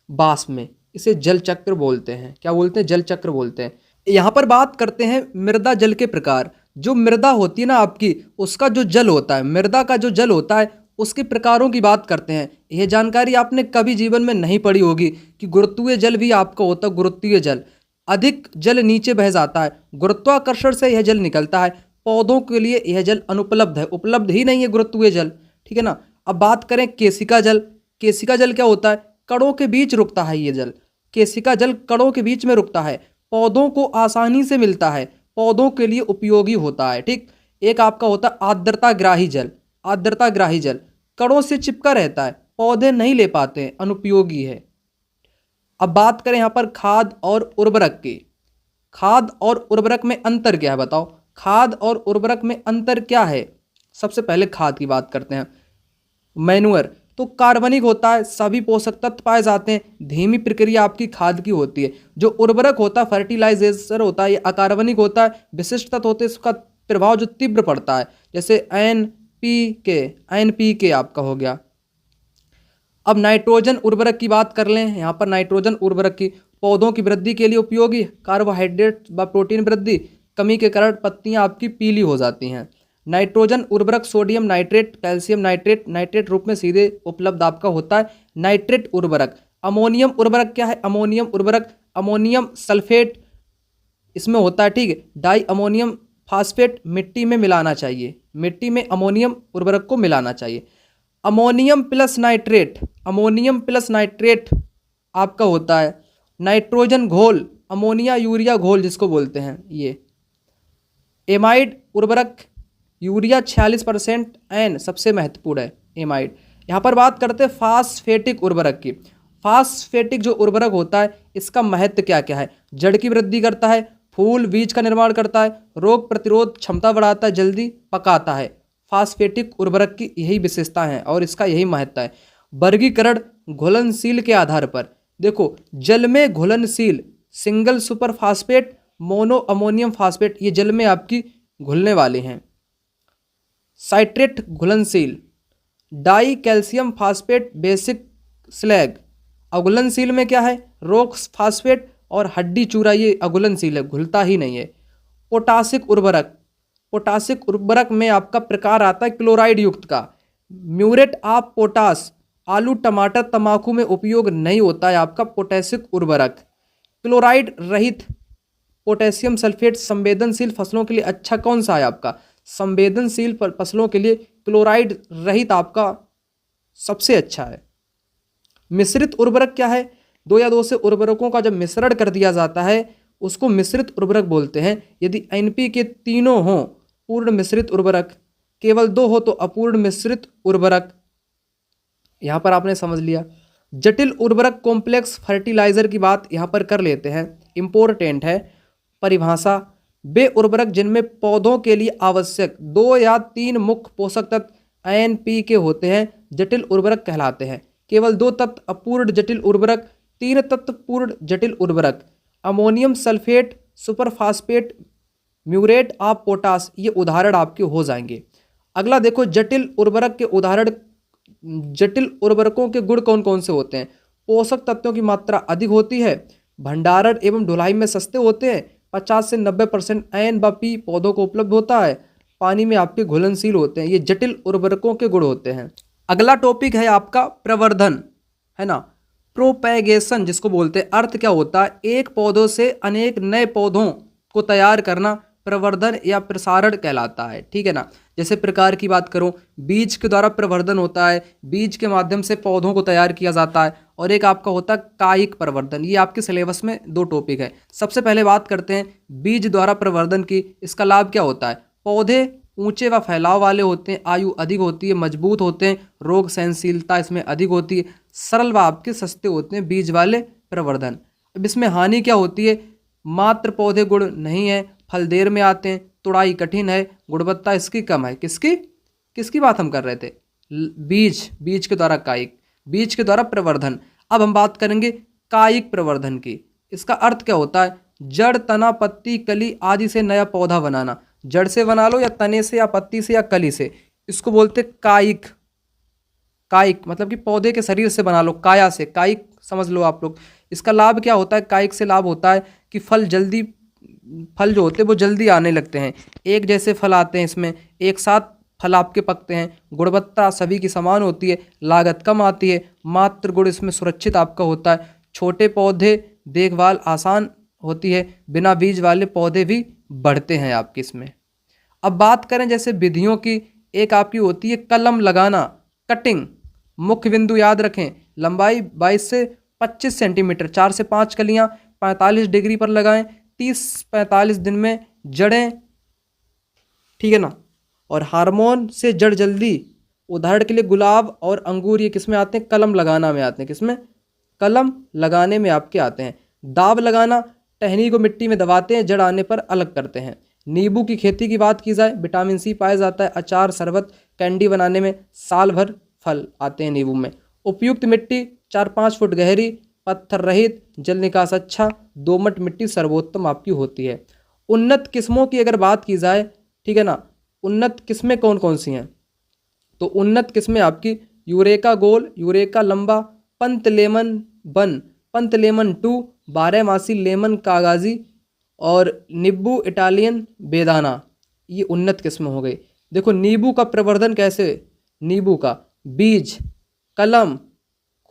वाष्प में। इसे जल चक्र बोलते हैं। क्या बोलते हैं? जल चक्र बोलते हैं। यहाँ पर बात करते हैं मृदा जल के प्रकार। जो मृदा होती है ना आपकी, उसका जो जल होता है, मृदा का जो जल होता है, उसके प्रकारों की बात करते हैं। यह जानकारी आपने कभी जीवन में नहीं पढ़ी होगी कि गुरुत्वीय जल भी आपका होता है। गुरुत्वीय जल, अधिक जल नीचे बह जाता है, गुरुत्वाकर्षण से यह जल निकलता है। पौधों के लिए यह जल अनुपलब्ध है, उपलब्ध ही नहीं है गुरुत्वीय जल। ठीक है ना। अब बात करें केशिका जल। केशिका जल क्या होता है? कणों के बीच रुकता है ये जल। केशिका जल कणों के बीच में रुकता है, पौधों को आसानी से मिलता है, पौधों के लिए उपयोगी होता है। ठीक। एक आपका होता है आर्द्रताग्राही जल। आर्द्रताग्राही जल कणों से चिपका रहता है, पौधे नहीं ले पाते हैं, अनुपयोगी है। अब बात करें यहाँ पर खाद और उर्वरक की। खाद और उर्वरक में अंतर क्या है बताओ? खाद और उर्वरक में अंतर क्या है? सबसे पहले खाद की बात करते हैं। मैन्युअर तो कार्बनिक होता है, सभी पोषक तत्व पाए जाते हैं, धीमी प्रक्रिया आपकी खाद की होती है। जो उर्वरक होता है, फर्टिलाइजेशन होता है, ये अकार्बनिक होता है, विशिष्ट तत्व होते हैं, इसका प्रभाव जो तीव्र पड़ता है, जैसे एनपीके आपका हो गया। अब नाइट्रोजन उर्वरक की बात कर लें। यहाँ पर नाइट्रोजन उर्वरक की पौधों की वृद्धि के लिए उपयोगी, कार्बोहाइड्रेट व प्रोटीन वृद्धि कमी के कारण पत्तियाँ आपकी पीली हो जाती हैं। नाइट्रोजन उर्वरक sodium nitrate, calcium nitrate, nitrate रूप में सीधे उपलब्ध आपका होता है। नाइट्रेट उर्वरक। अमोनियम उर्वरक क्या है? अमोनियम उर्वरक, अमोनियम सल्फेट इसमें होता है। ठीक है। डाई अमोनियम फास्फेट मिट्टी में मिलाना चाहिए, मिट्टी में अमोनियम उर्वरक को मिलाना चाहिए। Ammonium plus nitrate, ammonium plus nitrate आपका होता है। नाइट्रोजन घोल, अमोनिया यूरिया घोल जिसको बोलते हैं ये। एमाइड उर्वरक, यूरिया 46% एन सबसे महत्वपूर्ण है एमाइड। यहाँ पर बात करते हैं फास्फेटिक उर्वरक की। फास्फेटिक जो उर्वरक होता है, इसका महत्व क्या क्या है? जड़ की वृद्धि करता है, फूल बीज का निर्माण करता है, रोग प्रतिरोध क्षमता बढ़ाता है, जल्दी पकाता है। फास्फेटिक उर्वरक की यही विशेषता है और इसका यही महत्व है। वर्गीकरण घुलनशील के आधार पर। देखो, जल में घुलनशील single super phosphate, mono ammonium phosphate, ये जल में आपकी घुलने वाले हैं। साइट्रेट घुलनशील, die calcium phosphate basic slag अघुलनशील में क्या है? रोक्स फास्फेट और हड्डी चूरा, ये अघुलनशील है, घुलता ही नहीं है। पोटासिक उर्वरक, पोटासिक उर्वरक में आपका प्रकार आता है क्लोराइड युक्त का। म्यूरेट ऑफ पोटास, आलू टमाटर तंबाकू में उपयोग नहीं होता है आपका पोटेशिक उर्वरक। क्लोराइड रहित पोटेशियम सल्फेट संवेदनशील फसलों के लिए अच्छा कौन सा है आपका? संवेदनशील फसलों के लिए क्लोराइड रहित आपका सबसे अच्छा है। मिश्रित उर्वरक क्या है? 2 या 2 से उर्वरकों का जब मिश्रण कर दिया जाता है उसको मिश्रित उर्वरक बोलते हैं। यदि एनपीके तीनों हों पूर्ण मिश्रित उर्वरक, केवल 2 हो तो अपूर्ण मिश्रित उर्वरक। यहाँ पर आपने समझ लिया। जटिल उर्वरक कॉम्प्लेक्स फर्टिलाइजर की बात यहाँ पर कर लेते हैं, इम्पोर्टेंट है परिभाषा। वे उर्वरक जिनमें पौधों के लिए आवश्यक 2 या 3 मुख्य पोषक तत्व NPK होते हैं जटिल उर्वरक कहलाते हैं। केवल 2 तत्व अपूर्ण जटिल उर्वरक, 3 तत्व पूर्ण जटिल उर्वरक। Ammonium sulphate, superphosphate, muriate of potash, ये उदाहरण आपके हो जाएंगे। अगला देखो, जटिल उर्वरक के उदाहरण। जटिल उर्वरकों के गुण कौन कौन से होते हैं? पोषक तत्वों की मात्रा अधिक होती है, भंडारण एवं ढुलाई में सस्ते होते हैं, 50 से 90% N व P पौधों को उपलब्ध होता है, पानी में आपके घुलनशील होते हैं। ये जटिल उर्वरकों के गुण होते हैं। अगला टॉपिक है आपका प्रवर्धन, है ना, प्रोपेगेशन जिसको बोलते हैं। अर्थ क्या होता है? एक पौधों से अनेक नए पौधों को तैयार करना प्रवर्धन या प्रसारण कहलाता है, ठीक है ना। जैसे प्रकार की बात करूं, बीज के द्वारा प्रवर्धन होता है, बीज के माध्यम से पौधों को तैयार किया जाता है, और एक आपका होता है कायिक प्रवर्धन। ये आपके सिलेबस में 2 टॉपिक है। सबसे पहले बात करते हैं बीज द्वारा प्रवर्धन की। इसका लाभ क्या होता है? पौधे ऊंचे व फैलाव वाले होते हैं, आयु अधिक होती है, मजबूत होते हैं, रोग सहनशीलता इसमें अधिक होती है, सरल व आपके सस्ते होते हैं बीज वाले प्रवर्धन। अब इसमें हानि क्या होती है? मात्र पौधे गुण नहीं है, फल देर में आते हैं, तुड़ाई कठिन है, गुणवत्ता इसकी कम है। किसकी बात हम कर रहे थे? बीज के द्वारा कायिक, बीज के द्वारा प्रवर्धन। अब हम बात करेंगे कायिक प्रवर्धन की। इसका अर्थ क्या होता है? जड़, तना, पत्ती, कली आदि से नया पौधा बनाना। जड़ से बना लो या तने से या पत्ती से या कली से, इसको बोलते कायिक। कायिक मतलब कि पौधे के शरीर से बना लो, काया से, कायिक समझ लो आप लोग। इसका लाभ क्या होता है? कायिक से लाभ होता है कि फल जो होते हैं वो जल्दी आने लगते हैं, एक जैसे फल आते हैं, इसमें एक साथ फल आपके पकते हैं, गुणवत्ता सभी की समान होती है, लागत कम आती है, मात्र गुण इसमें सुरक्षित आपका होता है, छोटे पौधे देखभाल आसान होती है, बिना बीज वाले पौधे भी बढ़ते हैं आपके इसमें। अब बात करें जैसे विधियों की, एक आपकी होती है कलम लगाना, कटिंग। मुख्य बिंदु याद रखें, लंबाई 22 से 25 सेंटीमीटर, 4 से 5 कलियां 45 डिग्री पर लगाएं, 30-45 दिन में जड़ें, ठीक है ना। और हार्मोन से जड़ जल्दी, उदाहरण के लिए गुलाब और अंगूर, ये किस में आते हैं? कलम लगाना में आते हैं। किसमें? कलम लगाने में आपके आते हैं। दाब लगाना, टहनी को मिट्टी में दबाते हैं, जड़ आने पर अलग करते हैं। नींबू की खेती की बात की जाए, विटामिन C पाया जाता है, अचार, शरबत, कैंडी बनाने में साल भर फल आते हैं नींबू में। उपयुक्त मिट्टी 4-5 फुट गहरी, पत्थर रहित, जल निकास अच्छा, दोमट मिट्टी सर्वोत्तम आपकी होती है। उन्नत किस्मों की अगर बात की जाए, ठीक है ना, उन्नत किस्में कौन कौन सी हैं? तो उन्नत किस्में आपकी यूरेका गोल, यूरेका लंबा, पंत लेमन बन, पंत लेमन 2, 12 मासी लेमन कागाजी और नींबू इटालियन बेदाना, ये उन्नत किस्म हो गई। देखो नींबू का प्रवर्धन कैसे? नींबू का बीज, कलम,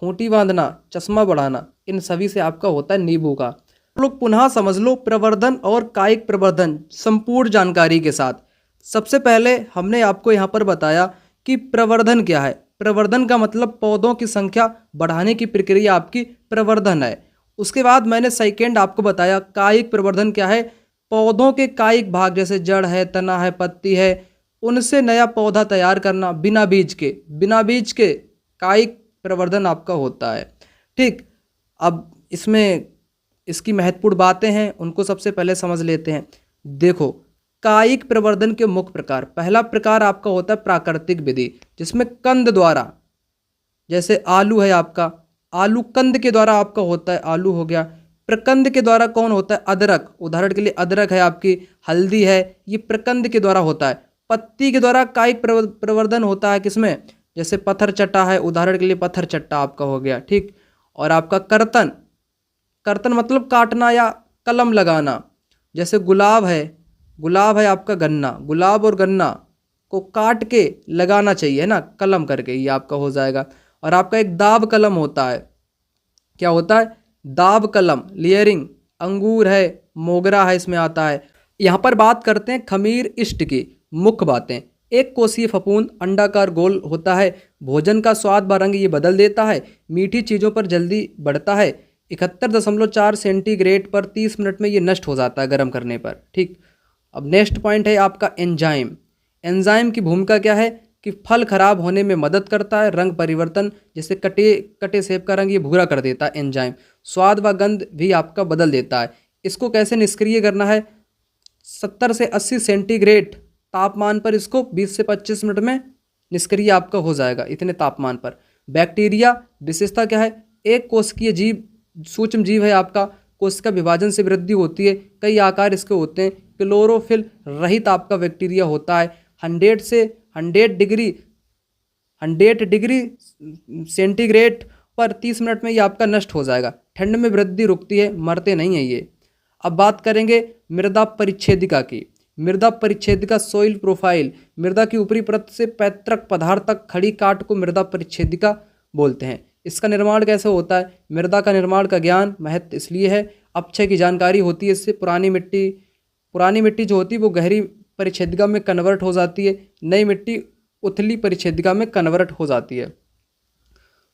खूंटी बांधना, चश्मा बढ़ाना, इन सभी से आपका होता है नींबू का। लोग पुनः समझ लो प्रवर्धन और कायिक प्रवर्धन संपूर्ण जानकारी के साथ। सबसे पहले हमने आपको यहाँ पर बताया कि प्रवर्धन क्या है। प्रवर्धन का मतलब पौधों की संख्या बढ़ाने की प्रक्रिया आपकी प्रवर्धन है। उसके बाद मैंने सेकेंड आपको बताया कायिक प्रवर्धन क्या है। पौधों के कायिक भाग जैसे जड़ है, तना है, पत्ती है, उनसे नया पौधा तैयार करना बिना बीज के कायिक प्रवर्धन आपका होता है। ठीक, अब इसमें इसकी महत्वपूर्ण बातें हैं, उनको सबसे पहले समझ लेते हैं। देखो कायिक प्रवर्धन के मुख्य प्रकार, पहला प्रकार आपका होता है प्राकृतिक विधि, जिसमें कंद द्वारा, जैसे आलू है आपका, आलू कंद के द्वारा आपका होता है, आलू हो गया। प्रकंद के द्वारा कौन होता है? अदरक, उदाहरण के लिए अदरक है आपकी, हल्दी है, ये प्रकंद के द्वारा होता है। पत्ती के द्वारा कायिक प्रवर्धन होता है किसमें? जैसे पत्थर चट्टा है, उदाहरण के लिए पत्थर चट्टा आपका हो गया। ठीक, और आपका कर्तन, कर्तन मतलब काटना या कलम लगाना, जैसे गुलाब है आपका गन्ना, गुलाब और गन्ना को काट के लगाना चाहिए, है ना, कलम करके, ये आपका हो जाएगा। और आपका एक दाब कलम होता है, क्या होता है? दाब कलम, लेयरिंग, अंगूर है, मोगरा है, इसमें आता है। यहाँ पर बात करते हैं खमीर इष्ट की मुख्य बातें। एक कोशीय फफूंद अंडाकार गोल होता है, भोजन का स्वाद व रंग ये बदल देता है, मीठी चीज़ों पर जल्दी बढ़ता है, 71.4 सेंटीग्रेड पर 30 मिनट में ये नष्ट हो जाता है गर्म करने पर। ठीक, अब नेक्स्ट पॉइंट है आपका एंजाइम। एंजाइम की भूमिका क्या है कि फल खराब होने में मदद करता है। रंग परिवर्तन, जैसे कटे कटे सेब का रंग ये भूरा कर देता है एंजाइम। स्वाद व गंध भी आपका बदल देता है। इसको कैसे निष्क्रिय करना है? 70 से 80 सेंटीग्रेड तापमान पर इसको 20 से 25 मिनट में निष्क्रिय आपका हो जाएगा, इतने तापमान पर। बैक्टीरिया विशेषता क्या है? एक कोशिकीय जीव, सूक्ष्म जीव है आपका। कोशिका विभाजन से वृद्धि होती है। कई आकार इसके होते हैं। क्लोरोफिल रहित आपका बैक्टीरिया होता है। 100 से 100 डिग्री सेंटीग्रेड पर 30 मिनट में ये आपका नष्ट हो जाएगा। ठंड में वृद्धि रुकती है, मरते नहीं है ये। अब बात करेंगे मृदा परिच्छेदिका की। मृदा परिच्छेदिका सॉइल प्रोफाइल, मृदा की ऊपरी परत से पैतृक पदार्थ तक खड़ी काट को मृदा परिच्छेदिका बोलते हैं। इसका निर्माण कैसे होता है? मृदा का निर्माण का ज्ञान महत्व इसलिए है, अपक्षय की जानकारी होती है इससे। पुरानी मिट्टी जो होती है वो गहरी परिच्छेदिका में कन्वर्ट हो जाती है। नई मिट्टी उथली परिच्छेदिका में कन्वर्ट हो जाती है।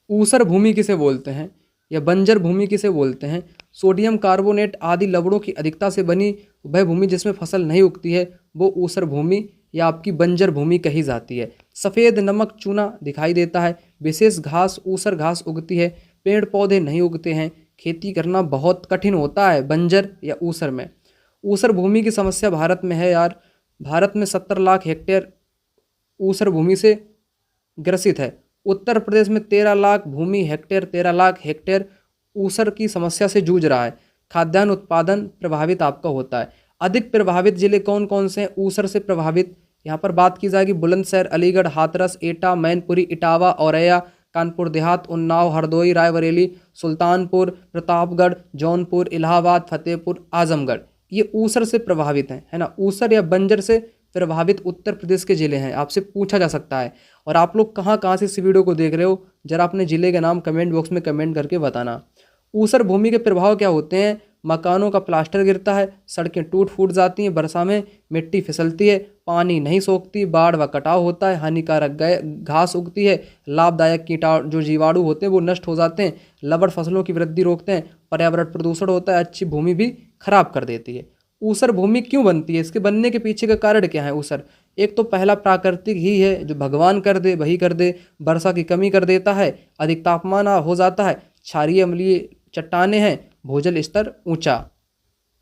ऊसर भूमि किसे बोलते हैं या बंजर भूमि किसे बोलते हैं? सोडियम कार्बोनेट आदि लवणों की अधिकता से बनी वह भूमि जिसमें फसल नहीं उगती है वो ऊसर भूमि या आपकी बंजर भूमि कही जाती है। सफ़ेद नमक चूना दिखाई देता है। विशेष घास ऊसर घास उगती है। पेड़ पौधे नहीं उगते हैं। खेती करना बहुत कठिन होता है बंजर या ऊसर में। ऊसर भूमि की समस्या भारत में है यार। भारत में 70 लाख हेक्टेयर ऊसर भूमि से ग्रसित है। उत्तर प्रदेश में 13 लाख हेक्टेयर ऊसर की समस्या से जूझ रहा है। खाद्यान्न उत्पादन प्रभावित आपका होता है। अधिक प्रभावित जिले कौन कौन से हैं ऊसर से प्रभावित? यहाँ पर बात की जाएगी बुलंदशहर, अलीगढ़, हाथरस, एटा, मैनपुरी, इटावा, औरैया, कानपुर देहात, उन्नाव, हरदोई, रायबरेली, सुल्तानपुर, प्रतापगढ़, जौनपुर, इलाहाबाद, फतेहपुर, आजमगढ़, ये ऊसर से प्रभावित हैं, है ना। ऊसर या बंजर से प्रभावित उत्तर प्रदेश के जिले हैं। आपसे पूछा जा सकता है। और आप लोग कहाँ कहाँ से इस वीडियो को देख रहे हो, जरा अपने ज़िले का नाम कमेंट बॉक्स में कमेंट करके बताना। ऊसर भूमि के प्रभाव क्या होते हैं? मकानों का प्लास्टर गिरता है, सड़कें टूट फूट जाती हैं, वर्षा में मिट्टी फिसलती है, पानी नहीं सोखती, बाढ़ व कटाव होता है, हानिकारक घास उगती है, लाभदायक कीटाणु जो जीवाणु होते हैं वो नष्ट हो जाते हैं, लवण फसलों की वृद्धि रोकते हैं, पर्यावरण प्रदूषण होता है, अच्छी भूमि भी खराब कर देती है। ऊसर भूमि क्यों बनती है? इसके बनने के पीछे का कारण क्या है? ऊसर एक तो पहला प्राकृतिक ही है, जो भगवान कर दे वही कर दे। वर्षा की कमी कर देता है, अधिक तापमान हो जाता है, क्षारीय अम्लीय चट्टानें हैं, भूजल स्तर ऊंचा,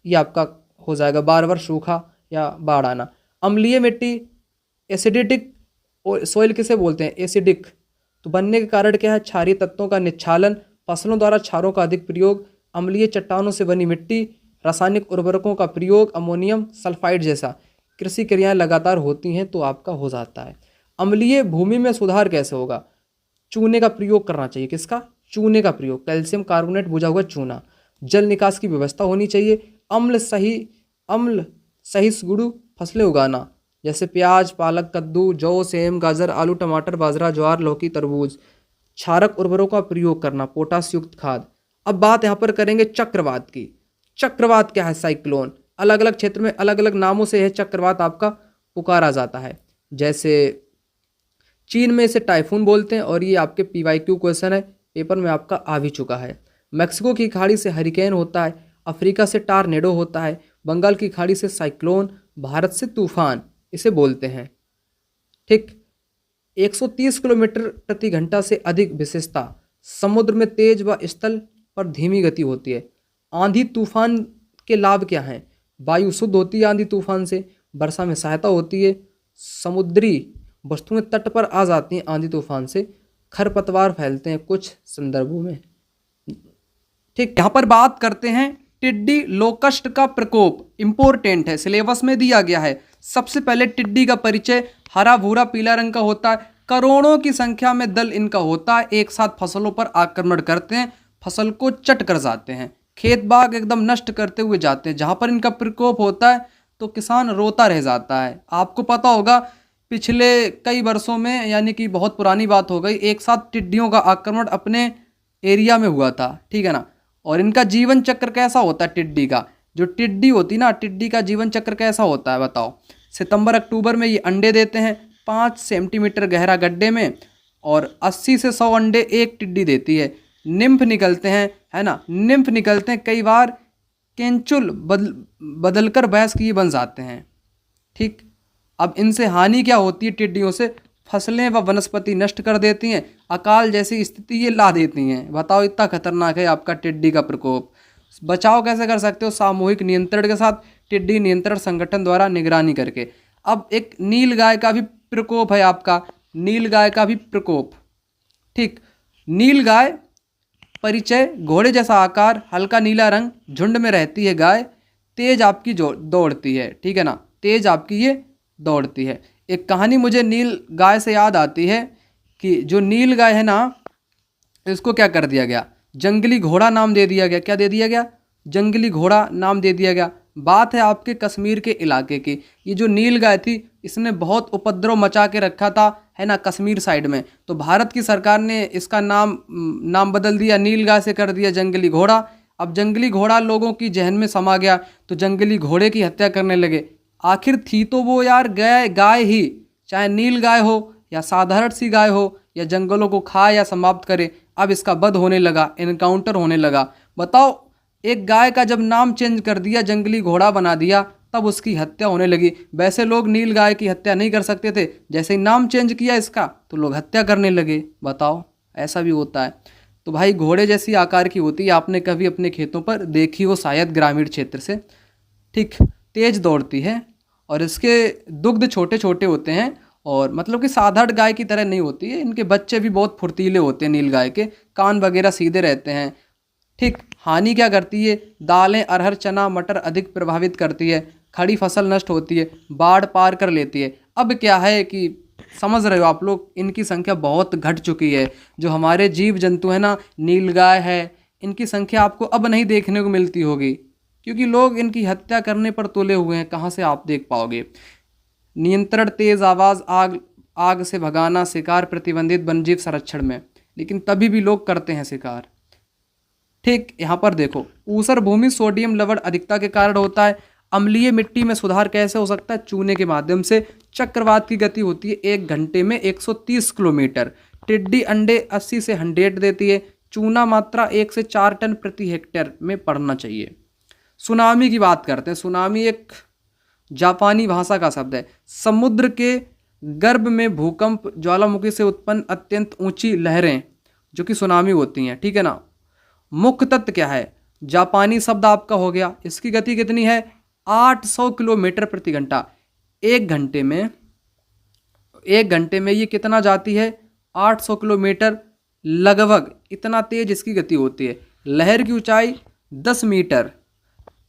ये आपका हो जाएगा बार बार सूखा या बाढ़ आना। अम्लीय मिट्टी एसिडिक सोइल किसे बोलते हैं? एसिडिक। तो बनने के कारण क्या है? क्षारीय तत्वों का निच्छालन, फसलों द्वारा क्षारों का अधिक प्रयोग, अम्लीय चट्टानों से बनी मिट्टी, रासायनिक उर्वरकों का प्रयोग, अमोनियम सल्फाइड जैसा कृषि क्रियाएं लगातार होती हैं तो आपका हो जाता है। अम्लीय भूमि में सुधार कैसे होगा? चूने का प्रयोग करना चाहिए। किसका? चूने का प्रयोग, कैल्शियम कार्बोनेट भुजा हुआ चूना। जल निकास की व्यवस्था होनी चाहिए। अम्ल सही गुड़ू फसलें उगाना, जैसे प्याज, पालक, कद्दू, जौ, सेम, गाजर, आलू, टमाटर, बाजरा, ज्वार, लौकी, तरबूज। क्षारक उर्वरकों का प्रयोग करना, पोटाश युक्त खाद। अब बात यहाँ पर करेंगे चक्रवात की। चक्रवात क्या है? साइक्लोन। अलग अलग क्षेत्र में अलग अलग नामों से यह चक्रवात आपका पुकारा जाता है। जैसे चीन में इसे टाइफून बोलते हैं और ये आपके PYQ क्वेश्चन है, पेपर में आपका आ भी चुका है। मैक्सिको की खाड़ी से हरिकेन होता है, अफ्रीका से टारनेडो होता है, बंगाल की खाड़ी से साइक्लोन, भारत से तूफान इसे बोलते हैं। ठीक। 130 किलोमीटर प्रति घंटा से अधिक विशेषता, समुद्र में तेज व स्थल पर धीमी गति होती है। आंधी तूफान के लाभ क्या हैं? वायु शुद्ध होती है आंधी तूफान से, वर्षा में सहायता होती है, समुद्री वस्तुएं तट पर आ जाती हैं आंधी तूफान से, खरपतवार फैलते हैं कुछ संदर्भों में। ठीक। यहाँ पर बात करते हैं टिड्डी लोकस्ट का प्रकोप, इंपॉर्टेंट है, सिलेबस में दिया गया है। सबसे पहले टिड्डी का परिचय हरा भूरा पीला रंग का होता है। करोड़ों की संख्या में दल इनका होता है, एक साथ फसलों पर आक्रमण करते हैं, फसल को चट कर जाते हैं, खेत बाग एकदम नष्ट करते हुए जाते हैं। जहाँ पर इनका प्रकोप होता है तो किसान रोता रह जाता है। आपको पता होगा पिछले कई वर्षों में, यानी कि बहुत पुरानी बात हो गई, एक साथ टिड्डियों का आक्रमण अपने एरिया में हुआ था, ठीक है ना। और इनका जीवन चक्र कैसा होता है? टिड्डी का जो टिड्डी होती ना, टिड्डी का जीवन चक्र कैसा होता है बताओ? सितंबर अक्टूबर में ये अंडे देते हैं 5 सेंटीमीटर गहरा गड्ढे में, और 80 से 100 अंडे एक टिड्डी देती है। निम्फ निकलते हैं, है ना, निम्फ निकलते हैं, कई बार केंचुल बदलकर भैंस की बन जाते हैं। ठीक। अब इनसे हानि क्या होती है टिड्डियों से? फसलें व वनस्पति नष्ट कर देती हैं, अकाल जैसी स्थिति ये ला देती हैं। बताओ इतना खतरनाक है आपका टिड्डी का प्रकोप। बचाव कैसे कर सकते हो? सामूहिक नियंत्रण के साथ, टिड्डी नियंत्रण संगठन द्वारा निगरानी करके। अब एक नील गाय का भी प्रकोप है आपका, नील गाय का भी प्रकोप। ठीक, नील गाय परिचय, घोड़े जैसा आकार, हल्का नीला रंग, झुंड में रहती है गाय, तेज आपकी दौड़ती है। ठीक है ना, तेज आपकी ये दौड़ती है। एक कहानी मुझे नील गाय से याद आती है कि जो नील गाय है ना, इसको क्या कर दिया गया, जंगली घोड़ा नाम दे दिया गया। क्या दे दिया गया? जंगली घोड़ा नाम दे दिया गया। बात है आपके कश्मीर के इलाके की। ये जो नील गाय थी, इसने बहुत उपद्रव मचा के रखा था, है ना, कश्मीर साइड में। तो भारत की सरकार ने इसका नाम बदल दिया, नील गाय से कर दिया जंगली घोड़ा। अब जंगली घोड़ा लोगों की जहन में समा गया, तो जंगली घोड़े की हत्या करने लगे। आखिर थी तो वो यार गाय ही, चाहे नील गाय हो या साधारण सी गाय हो, या जंगलों को खाए या समाप्त करे। अब इसका वध होने लगा, एनकाउंटर होने लगा। बताओ, एक गाय का जब नाम चेंज कर दिया, जंगली घोड़ा बना दिया, तब उसकी हत्या होने लगी। वैसे लोग नील गाय की हत्या नहीं कर सकते थे, जैसे ही नाम चेंज किया इसका, तो लोग हत्या करने लगे। बताओ, ऐसा भी होता है। तो भाई घोड़े जैसी आकार की होती है, आपने कभी अपने खेतों पर देखी हो शायद, ग्रामीण क्षेत्र से। ठीक, तेज दौड़ती है और इसके दुग्ध छोटे छोटे होते हैं, और मतलब कि साधारण गाय की तरह नहीं होती है। इनके बच्चे भी बहुत फुर्तीले होते हैं नील गाय के, कान वगैरह सीधे रहते हैं। ठीक, हानि क्या करती है? दालें, अरहर, चना, मटर अधिक प्रभावित करती है, खड़ी फसल नष्ट होती है, बाढ़ पार कर लेती है। अब क्या है कि समझ रहे हो आप लोग, इनकी संख्या बहुत घट चुकी है। जो हमारे जीव जंतु हैं ना, नीलगाय है, इनकी संख्या आपको अब नहीं देखने को मिलती होगी, क्योंकि लोग इनकी हत्या करने पर तुले हुए हैं। कहाँ से आप देख पाओगे? नियंत्रण, तेज आवाज़, आग से भगाना, शिकार प्रतिबंधित वन्यजीव संरक्षण में, लेकिन तभी भी लोग करते हैं शिकार। ठीक, यहाँ पर देखो, ऊसर भूमि सोडियम लवण अधिकता के कारण होता है। अम्लीय मिट्टी में सुधार कैसे हो सकता है? चूने के माध्यम से। चक्रवात की गति होती है 1 घंटे में 130 किलोमीटर। टिड्डी अंडे 80 से 100 देती है। चूना मात्रा 1 से 4 टन प्रति हेक्टेयर में पड़ना चाहिए। सुनामी की बात करते हैं। सुनामी एक जापानी भाषा का शब्द है। समुद्र के गर्भ में भूकंप, ज्वालामुखी से उत्पन्न अत्यंत ऊंची लहरें, जो कि सुनामी होती हैं। ठीक है ना। मुख्य तत्व क्या है? जापानी शब्द आपका हो गया। इसकी गति कितनी है? 800 किलोमीटर प्रति घंटा। एक घंटे में ये कितना जाती है? 800 किलोमीटर लगभग। इतना तेज इसकी गति होती है। लहर की ऊंचाई 10 मीटर।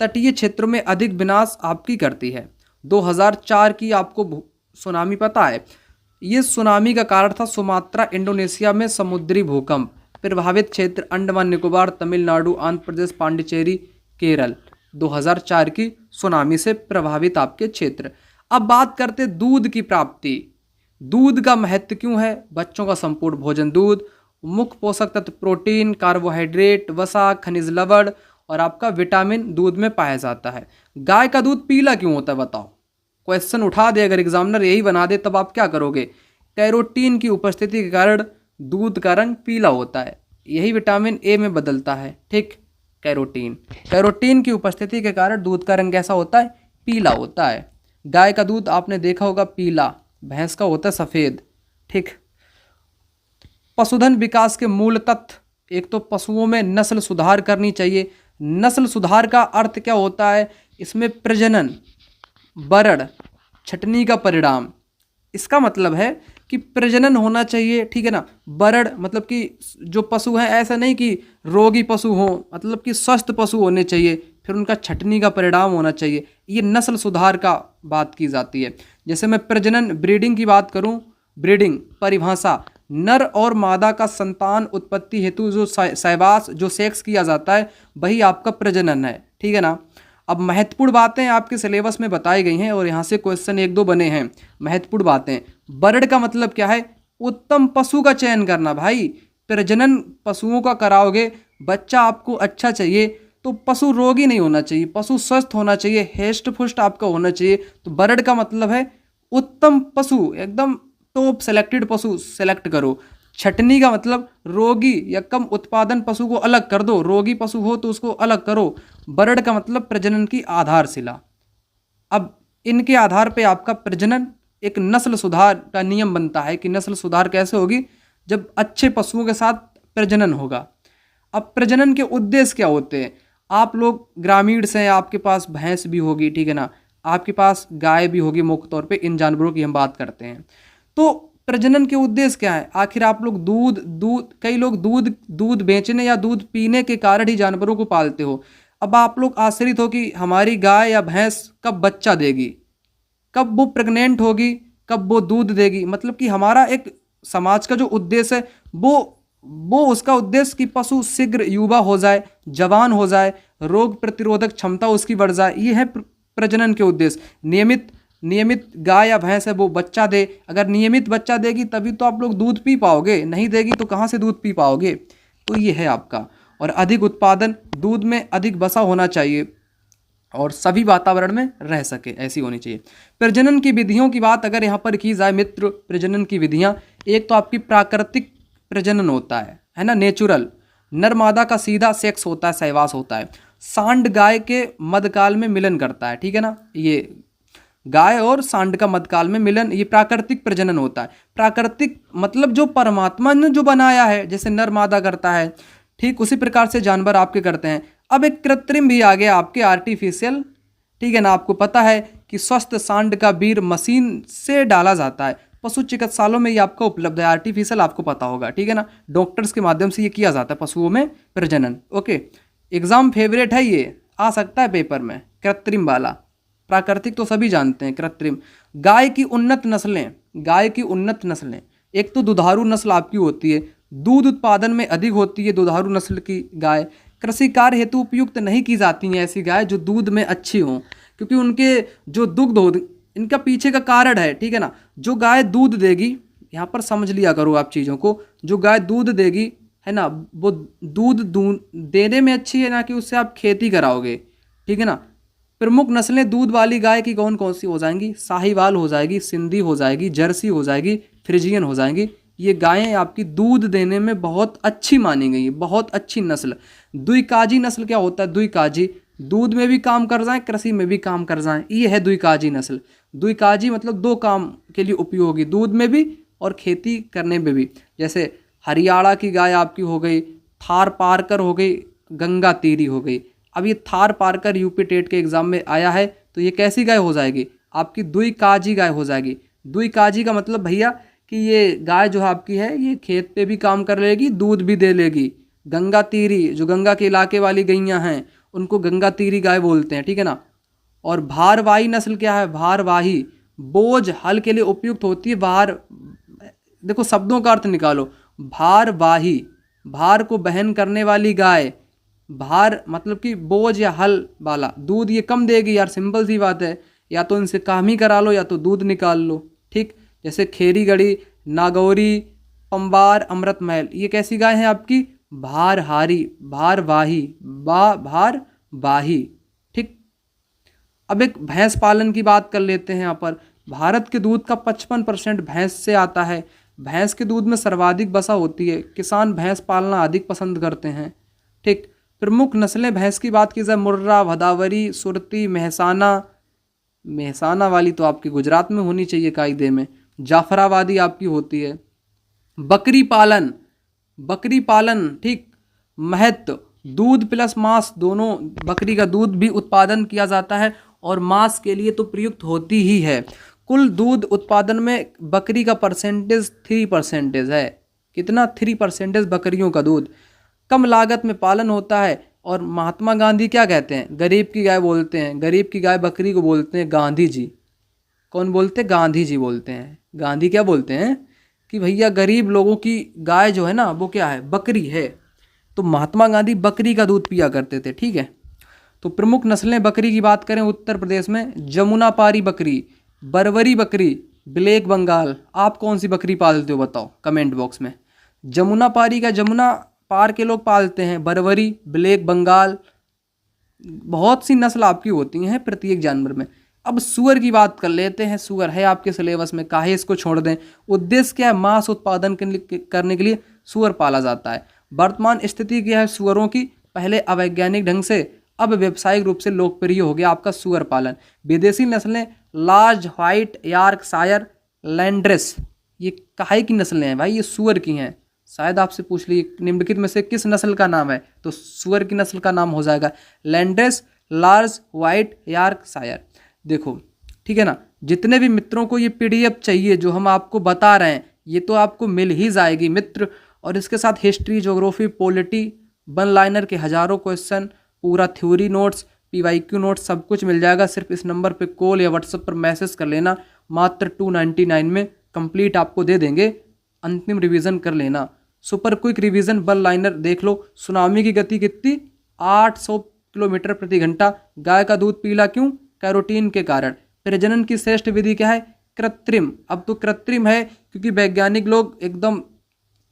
तटीय क्षेत्रों में अधिक विनाश आपकी करती है। 2004 की आपको सुनामी पता है? ये सुनामी का कारण था सुमात्रा, इंडोनेशिया में समुद्री भूकंप। प्रभावित क्षेत्र अंडमान निकोबार, तमिलनाडु, आंध्र प्रदेश, पांडिचेरी, केरल। 2004 की सुनामी से प्रभावित आपके क्षेत्र। अब बात करते दूध की प्राप्ति। दूध का महत्व क्यों है? बच्चों का संपूर्ण भोजन दूध। मुख्य पोषक तत्व प्रोटीन, कार्बोहाइड्रेट, वसा, खनिज लवण और आपका विटामिन दूध में पाया जाता है। गाय का दूध पीला क्यों होता है? बताओ। क्वेश्चन उठा दे, अगर एग्जामिनर यही बना दे तब आप क्या करोगे? कैरोटीन की उपस्थिति के कारण दूध का रंग पीला होता है। यही विटामिन ए में बदलता है। ठीक, कैरोटीन की उपस्थिति के कारण दूध का रंग कैसा होता है? पीला होता है। गाय का दूध आपने देखा होगा पीला, भैंस का होता है सफ़ेद। ठीक, पशुधन विकास के मूल तत्व, एक तो पशुओं में नस्ल सुधार करनी चाहिए। नस्ल सुधार का अर्थ क्या होता है? इसमें प्रजनन, बरड़, छटनी का परिणाम। इसका मतलब है कि प्रजनन होना चाहिए। ठीक है ना। बरड़ मतलब कि जो पशु हैं, ऐसा नहीं कि रोगी पशु हों, मतलब कि स्वस्थ पशु होने चाहिए। फिर उनका छटनी का परिणाम होना चाहिए। ये नस्ल सुधार का बात की जाती है। जैसे मैं प्रजनन, ब्रीडिंग की बात करूं, ब्रीडिंग परिभाषा, नर और मादा का संतान उत्पत्ति हेतु जो सहवास, जो सेक्स किया जाता है, वही आपका प्रजनन है। ठीक है ना। अब महत्वपूर्ण बातें आपके सिलेबस में बताई गई हैं और यहाँ से क्वेश्चन 1-2 बने हैं। महत्वपूर्ण बातें, बरड़ का मतलब क्या है? उत्तम पशु का चयन करना। भाई प्रजनन पशुओं का कराओगे, बच्चा आपको अच्छा चाहिए, तो पशु रोगी नहीं होना चाहिए, पशु स्वस्थ होना चाहिए, हेष्ट पुष्ट आपका होना चाहिए। तो बरड़ का मतलब है उत्तम पशु, एकदम टॉप सेलेक्टेड पशु सेलेक्ट करो। छटनी का मतलब रोगी या कम उत्पादन पशु को अलग कर दो, रोगी पशु हो तो उसको अलग करो। बरड़ का मतलब प्रजनन की आधारशिला। अब इनके आधार पे आपका प्रजनन एक नस्ल सुधार का नियम बनता है कि नस्ल सुधार कैसे होगी, जब अच्छे पशुओं के साथ प्रजनन होगा। अब प्रजनन के उद्देश्य क्या होते हैं? आप लोग ग्रामीण से, आपके पास भैंस भी होगी, ठीक है ना, आपके पास गाय भी होगी, मुख्य तौर पे इन जानवरों की हम बात करते हैं। तो प्रजनन के उद्देश्य क्या है? आखिर आप लोग कई लोग दूध बेचने या दूध पीने के कारण ही जानवरों को पालते हो। अब आप लोग आश्रित हो कि हमारी गाय या भैंस कब बच्चा देगी, कब वो प्रेग्नेंट होगी, कब वो दूध देगी। मतलब कि हमारा एक समाज का जो उद्देश्य है वो उसका उद्देश्य कि पशु शीघ्र युवा हो जाए, जवान हो जाए, रोग प्रतिरोधक क्षमता उसकी बढ़ जाए। ये है प्रजनन के उद्देश्य। नियमित गाय या भैंस है वो बच्चा दे। अगर नियमित बच्चा देगी तभी तो आप लोग दूध पी पाओगे, नहीं देगी तो कहाँ से दूध पी पाओगे। तो ये है आपका। और अधिक उत्पादन, दूध में अधिक वसा होना चाहिए और सभी वातावरण में रह सके, ऐसी होनी चाहिए। प्रजनन की विधियों की बात अगर यहाँ पर की जाए मित्र, प्रजनन की विधियाँ, एक तो आपकी प्राकृतिक प्रजनन होता है ना, नेचुरल। नर मादा का सीधा सेक्स होता है, सहवास होता है। सांड गाय के मध्यकाल में मिलन करता है, ठीक है ना, ये गाय और सांड का मध्यकाल में मिलन, ये प्राकृतिक प्रजनन होता है। प्राकृतिक मतलब जो परमात्मा ने जो बनाया है, जैसे नर मादा करता है, ठीक उसी प्रकार से जानवर आपके करते हैं। अब एक कृत्रिम भी आ गया आपके, आर्टिफिशियल, ठीक है ना। आपको पता है कि स्वस्थ सांड का वीर्य मशीन से डाला जाता है। पशु चिकित्सालयों में ये आपका उपलब्ध है, आर्टिफिशियल आपको पता होगा, ठीक है ना। डॉक्टर्स के माध्यम से ये किया जाता है पशुओं में प्रजनन। ओके, एग्जाम फेवरेट है, ये आ सकता है पेपर में, कृत्रिम वाला। प्राकृतिक तो सभी जानते हैं, कृत्रिम। गाय की उन्नत नस्लें, एक तो दुधारू नस्ल आपकी होती है, दूध उत्पादन में अधिक होती है दुधारू नस्ल की गाय। कृषि कार्य हेतु उपयुक्त नहीं की जाती हैं ऐसी गाय जो दूध में अच्छी हों, क्योंकि उनके जो दुग्ध हो, इनका पीछे का कारण है, ठीक है ना। जो गाय दूध देगी, यहाँ पर समझ लिया करो आप चीज़ों को, जो गाय दूध देगी है ना, वो दूध देने में अच्छी है ना कि उससे आप खेती कराओगे, ठीक है ना। प्रमुख नस्लें दूध वाली गाय की कौन कौन सी हो जाएंगी? साहिवाल हो जाएगी, सिंधी हो जाएगी, जर्सी हो जाएगी, फ्रिजियन हो जाएंगी। ये गायें आपकी दूध देने में बहुत अच्छी मानी गई है, बहुत अच्छी नस्ल। द्विकाजी नस्ल क्या होता है? द्विकाजी, दूध में भी काम कर जाएं, कृषि में भी काम कर जाएं, ये है द्विकाजी नस्ल। द्विकाजी मतलब दो काम के लिए उपयोगी, दूध में भी और खेती करने में भी। जैसे हरियाणा की गाय आपकी हो गई, थार पारकर हो गई, गंगा तीरी हो गई। अब ये थार पारकर यूपी टेट के एग्जाम में आया है, तो ये कैसी गाय हो जाएगी? आपकी द्विकाजी गाय हो जाएगी। द्विकाजी का मतलब भैया कि ये गाय जो आपकी है ये खेत पे भी काम कर लेगी, दूध भी दे लेगी। गंगा तीरी, जो गंगा के इलाके वाली गैयाँ हैं उनको गंगा तीरी गाय बोलते हैं, ठीक है ना। और भारवाही नस्ल क्या है? भारवाही, बोझ हल के लिए उपयुक्त होती है। देखो शब्दों का अर्थ निकालो। भारवाही, भार को बहन करने वाली गाय। भार मतलब कि बोझ या हल वाला। दूध ये कम देगी यार, सिंपल सी बात है, या तो इनसे काम ही करा लो या तो दूध निकाल लो, ठीक। जैसे खेरीगढ़ी, नागौरी, पंबार, अमृतमहल, ये कैसी गाय हैं आपकी? भारहारी, भारवाही, भारवाही, ठीक। अब एक भैंस पालन की बात कर लेते हैं। यहाँ पर भारत के दूध का 55% भैंस से आता है। भैंस के दूध में सर्वाधिक वसा होती है, किसान भैंस पालना अधिक पसंद करते हैं, ठीक। प्रमुख नस्लें भैंस की बात की जाए, मुर्रा, भदावरी, सुरती, मेहसाना वाली तो आपकी गुजरात में होनी चाहिए कायदे में, जाफराबादी आपकी होती है। बकरी पालन, ठीक। महत्व, दूध प्लस मांस दोनों, बकरी का दूध भी उत्पादन किया जाता है और मांस के लिए तो प्रयुक्त होती ही है। कुल दूध उत्पादन में बकरी का परसेंटेज 3% है। कितना? 3% बकरियों का दूध। कम लागत में पालन होता है। और महात्मा गांधी क्या कहते हैं? गरीब की गाय बोलते हैं, गरीब की गाय बकरी को बोलते हैं गांधी जी। कौन बोलते? गांधी जी बोलते हैं। गांधी क्या बोलते हैं कि भैया गरीब लोगों की गाय जो है ना वो क्या है? बकरी है। तो महात्मा गांधी बकरी का दूध पिया करते थे, ठीक है। तो प्रमुख नस्लें बकरी की बात करें उत्तर प्रदेश में, जमुनापारी बकरी, बरबरी बकरी, ब्लैक बंगाल। आप कौन सी बकरी पालते हो बताओ कमेंट बॉक्स में। जमुनापारी का जमुना पार के लोग पालते हैं, बरबरी, ब्लैक बंगाल, बहुत सी नस्ल आपकी होती हैं प्रत्येक जानवर में। अब सूअर की बात कर लेते हैं। सूअर है आपके सिलेबस में, काहे इसको छोड़ दें। उद्देश्य क्या है? मांस उत्पादन करने के लिए सूअर पाला जाता है। वर्तमान स्थिति क्या है सूअरों की? पहले अवैज्ञानिक ढंग से, अब व्यावसायिक रूप से लोकप्रिय हो गया आपका सूअर पालन। विदेशी नस्लें लार्ज व्हाइट यॉर्कशायर लैंड्रेस, ये काहे की नस्लें हैं भाई? ये सूअर की हैं। शायद आपसे पूछ ली निम्नलिखित में से किस नस्ल का नाम है, तो सूअर की नस्ल का नाम हो जाएगा लैंड्रेस लार्ज व्हाइट यॉर्कशायर। देखो ठीक है ना, जितने भी मित्रों को ये पीडीएफ चाहिए जो हम आपको बता रहे हैं, ये तो आपको मिल ही जाएगी मित्र। और इसके साथ history, geography, polity, one liner के हजारों क्वेश्चन, पूरा थ्योरी नोट्स, पीवाईक्यू नोट्स, सब कुछ मिल जाएगा। सिर्फ इस नंबर पे कॉल या व्हाट्सएप पर मैसेज कर लेना। मात्र 299 में कंप्लीट आपको दे देंगे। अंतिम रिवीजन कर लेना। Super quick revision one liner देख लो। सुनामी की गति कितनी? 800 किलोमीटर प्रति घंटा। गाय का दूध पीला क्यों? कैरोटीन के कारण। प्रजनन की श्रेष्ठ विधि क्या है? कृत्रिम। अब तो कृत्रिम है क्योंकि वैज्ञानिक लोग एकदम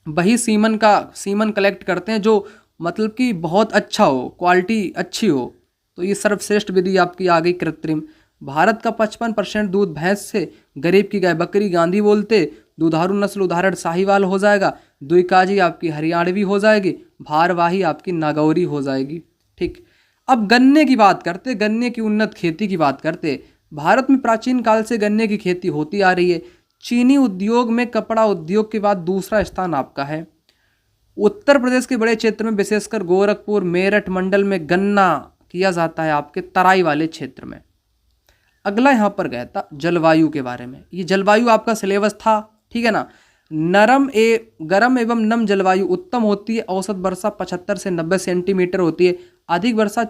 वही सीमन कलेक्ट करते हैं जो मतलब कि बहुत अच्छा हो, क्वालिटी अच्छी हो। तो ये सर्वश्रेष्ठ विधि आपकी आ गई कृत्रिम। भारत का 55% दूध भैंस से, गरीब की गाय बकरी गांधी बोलते। दुधारू नस्ल उदाहरण साहिवाल हो जाएगा। द्विकाजी आपकी हरियाणवी हो जाएगी। भारवाही आपकी नागौरी हो जाएगी। ठीक, अब गन्ने की बात करते, गन्ने की उन्नत खेती की बात करते। भारत में प्राचीन काल से गन्ने की खेती होती आ रही है। चीनी उद्योग में कपड़ा उद्योग के बाद दूसरा स्थान आपका है। उत्तर प्रदेश के बड़े क्षेत्र में विशेषकर गोरखपुर मेरठ मंडल में गन्ना किया जाता है, आपके तराई वाले क्षेत्र में। अगला यहाँ पर गया था जलवायु के बारे में। ये जलवायु आपका सिलेबस था, ठीक है ना। गर्म एवं नम जलवायु उत्तम होती है। औसत वर्षा 75 से 90 सेंटीमीटर होती है। अधिक वर्षा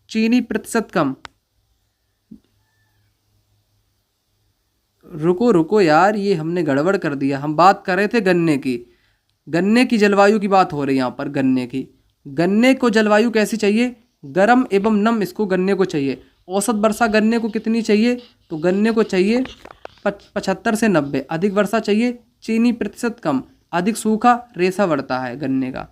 चीनी प्रतिशत कम। रुको यार, ये हमने गड़बड़ कर दिया। हम बात कर रहे थे गन्ने की। गन्ने की जलवायु की बात हो रही है यहाँ पर। गन्ने को जलवायु कैसी चाहिए? गर्म एवं नम इसको गन्ने को चाहिए। औसत वर्षा गन्ने को कितनी चाहिए? तो गन्ने को चाहिए 75 से 90। अधिक वर्षा चाहिए, चीनी प्रतिशत कम। अधिक सूखा, रेशा बढ़ता है गन्ने का।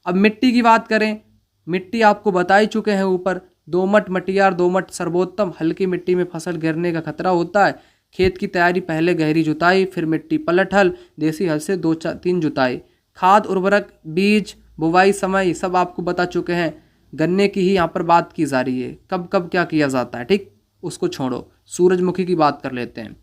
अब मिट्टी की बात करें, मिट्टी आपको बता ही चुके हैं ऊपर। दोमट, मटियार, दोमट सर्वोत्तम। हल्की मिट्टी में फसल गिरने का खतरा होता है। खेत की तैयारी पहले गहरी जुताई, फिर मिट्टी पलट हल, देसी हल से 2-3 जुताई। खाद, उर्वरक, बीज, बुवाई समय सब आपको बता चुके हैं। गन्ने की ही यहाँ पर बात की जा रही है, कब कब क्या किया जाता है। ठीक, उसको छोड़ो, सूरजमुखी की बात कर लेते हैं।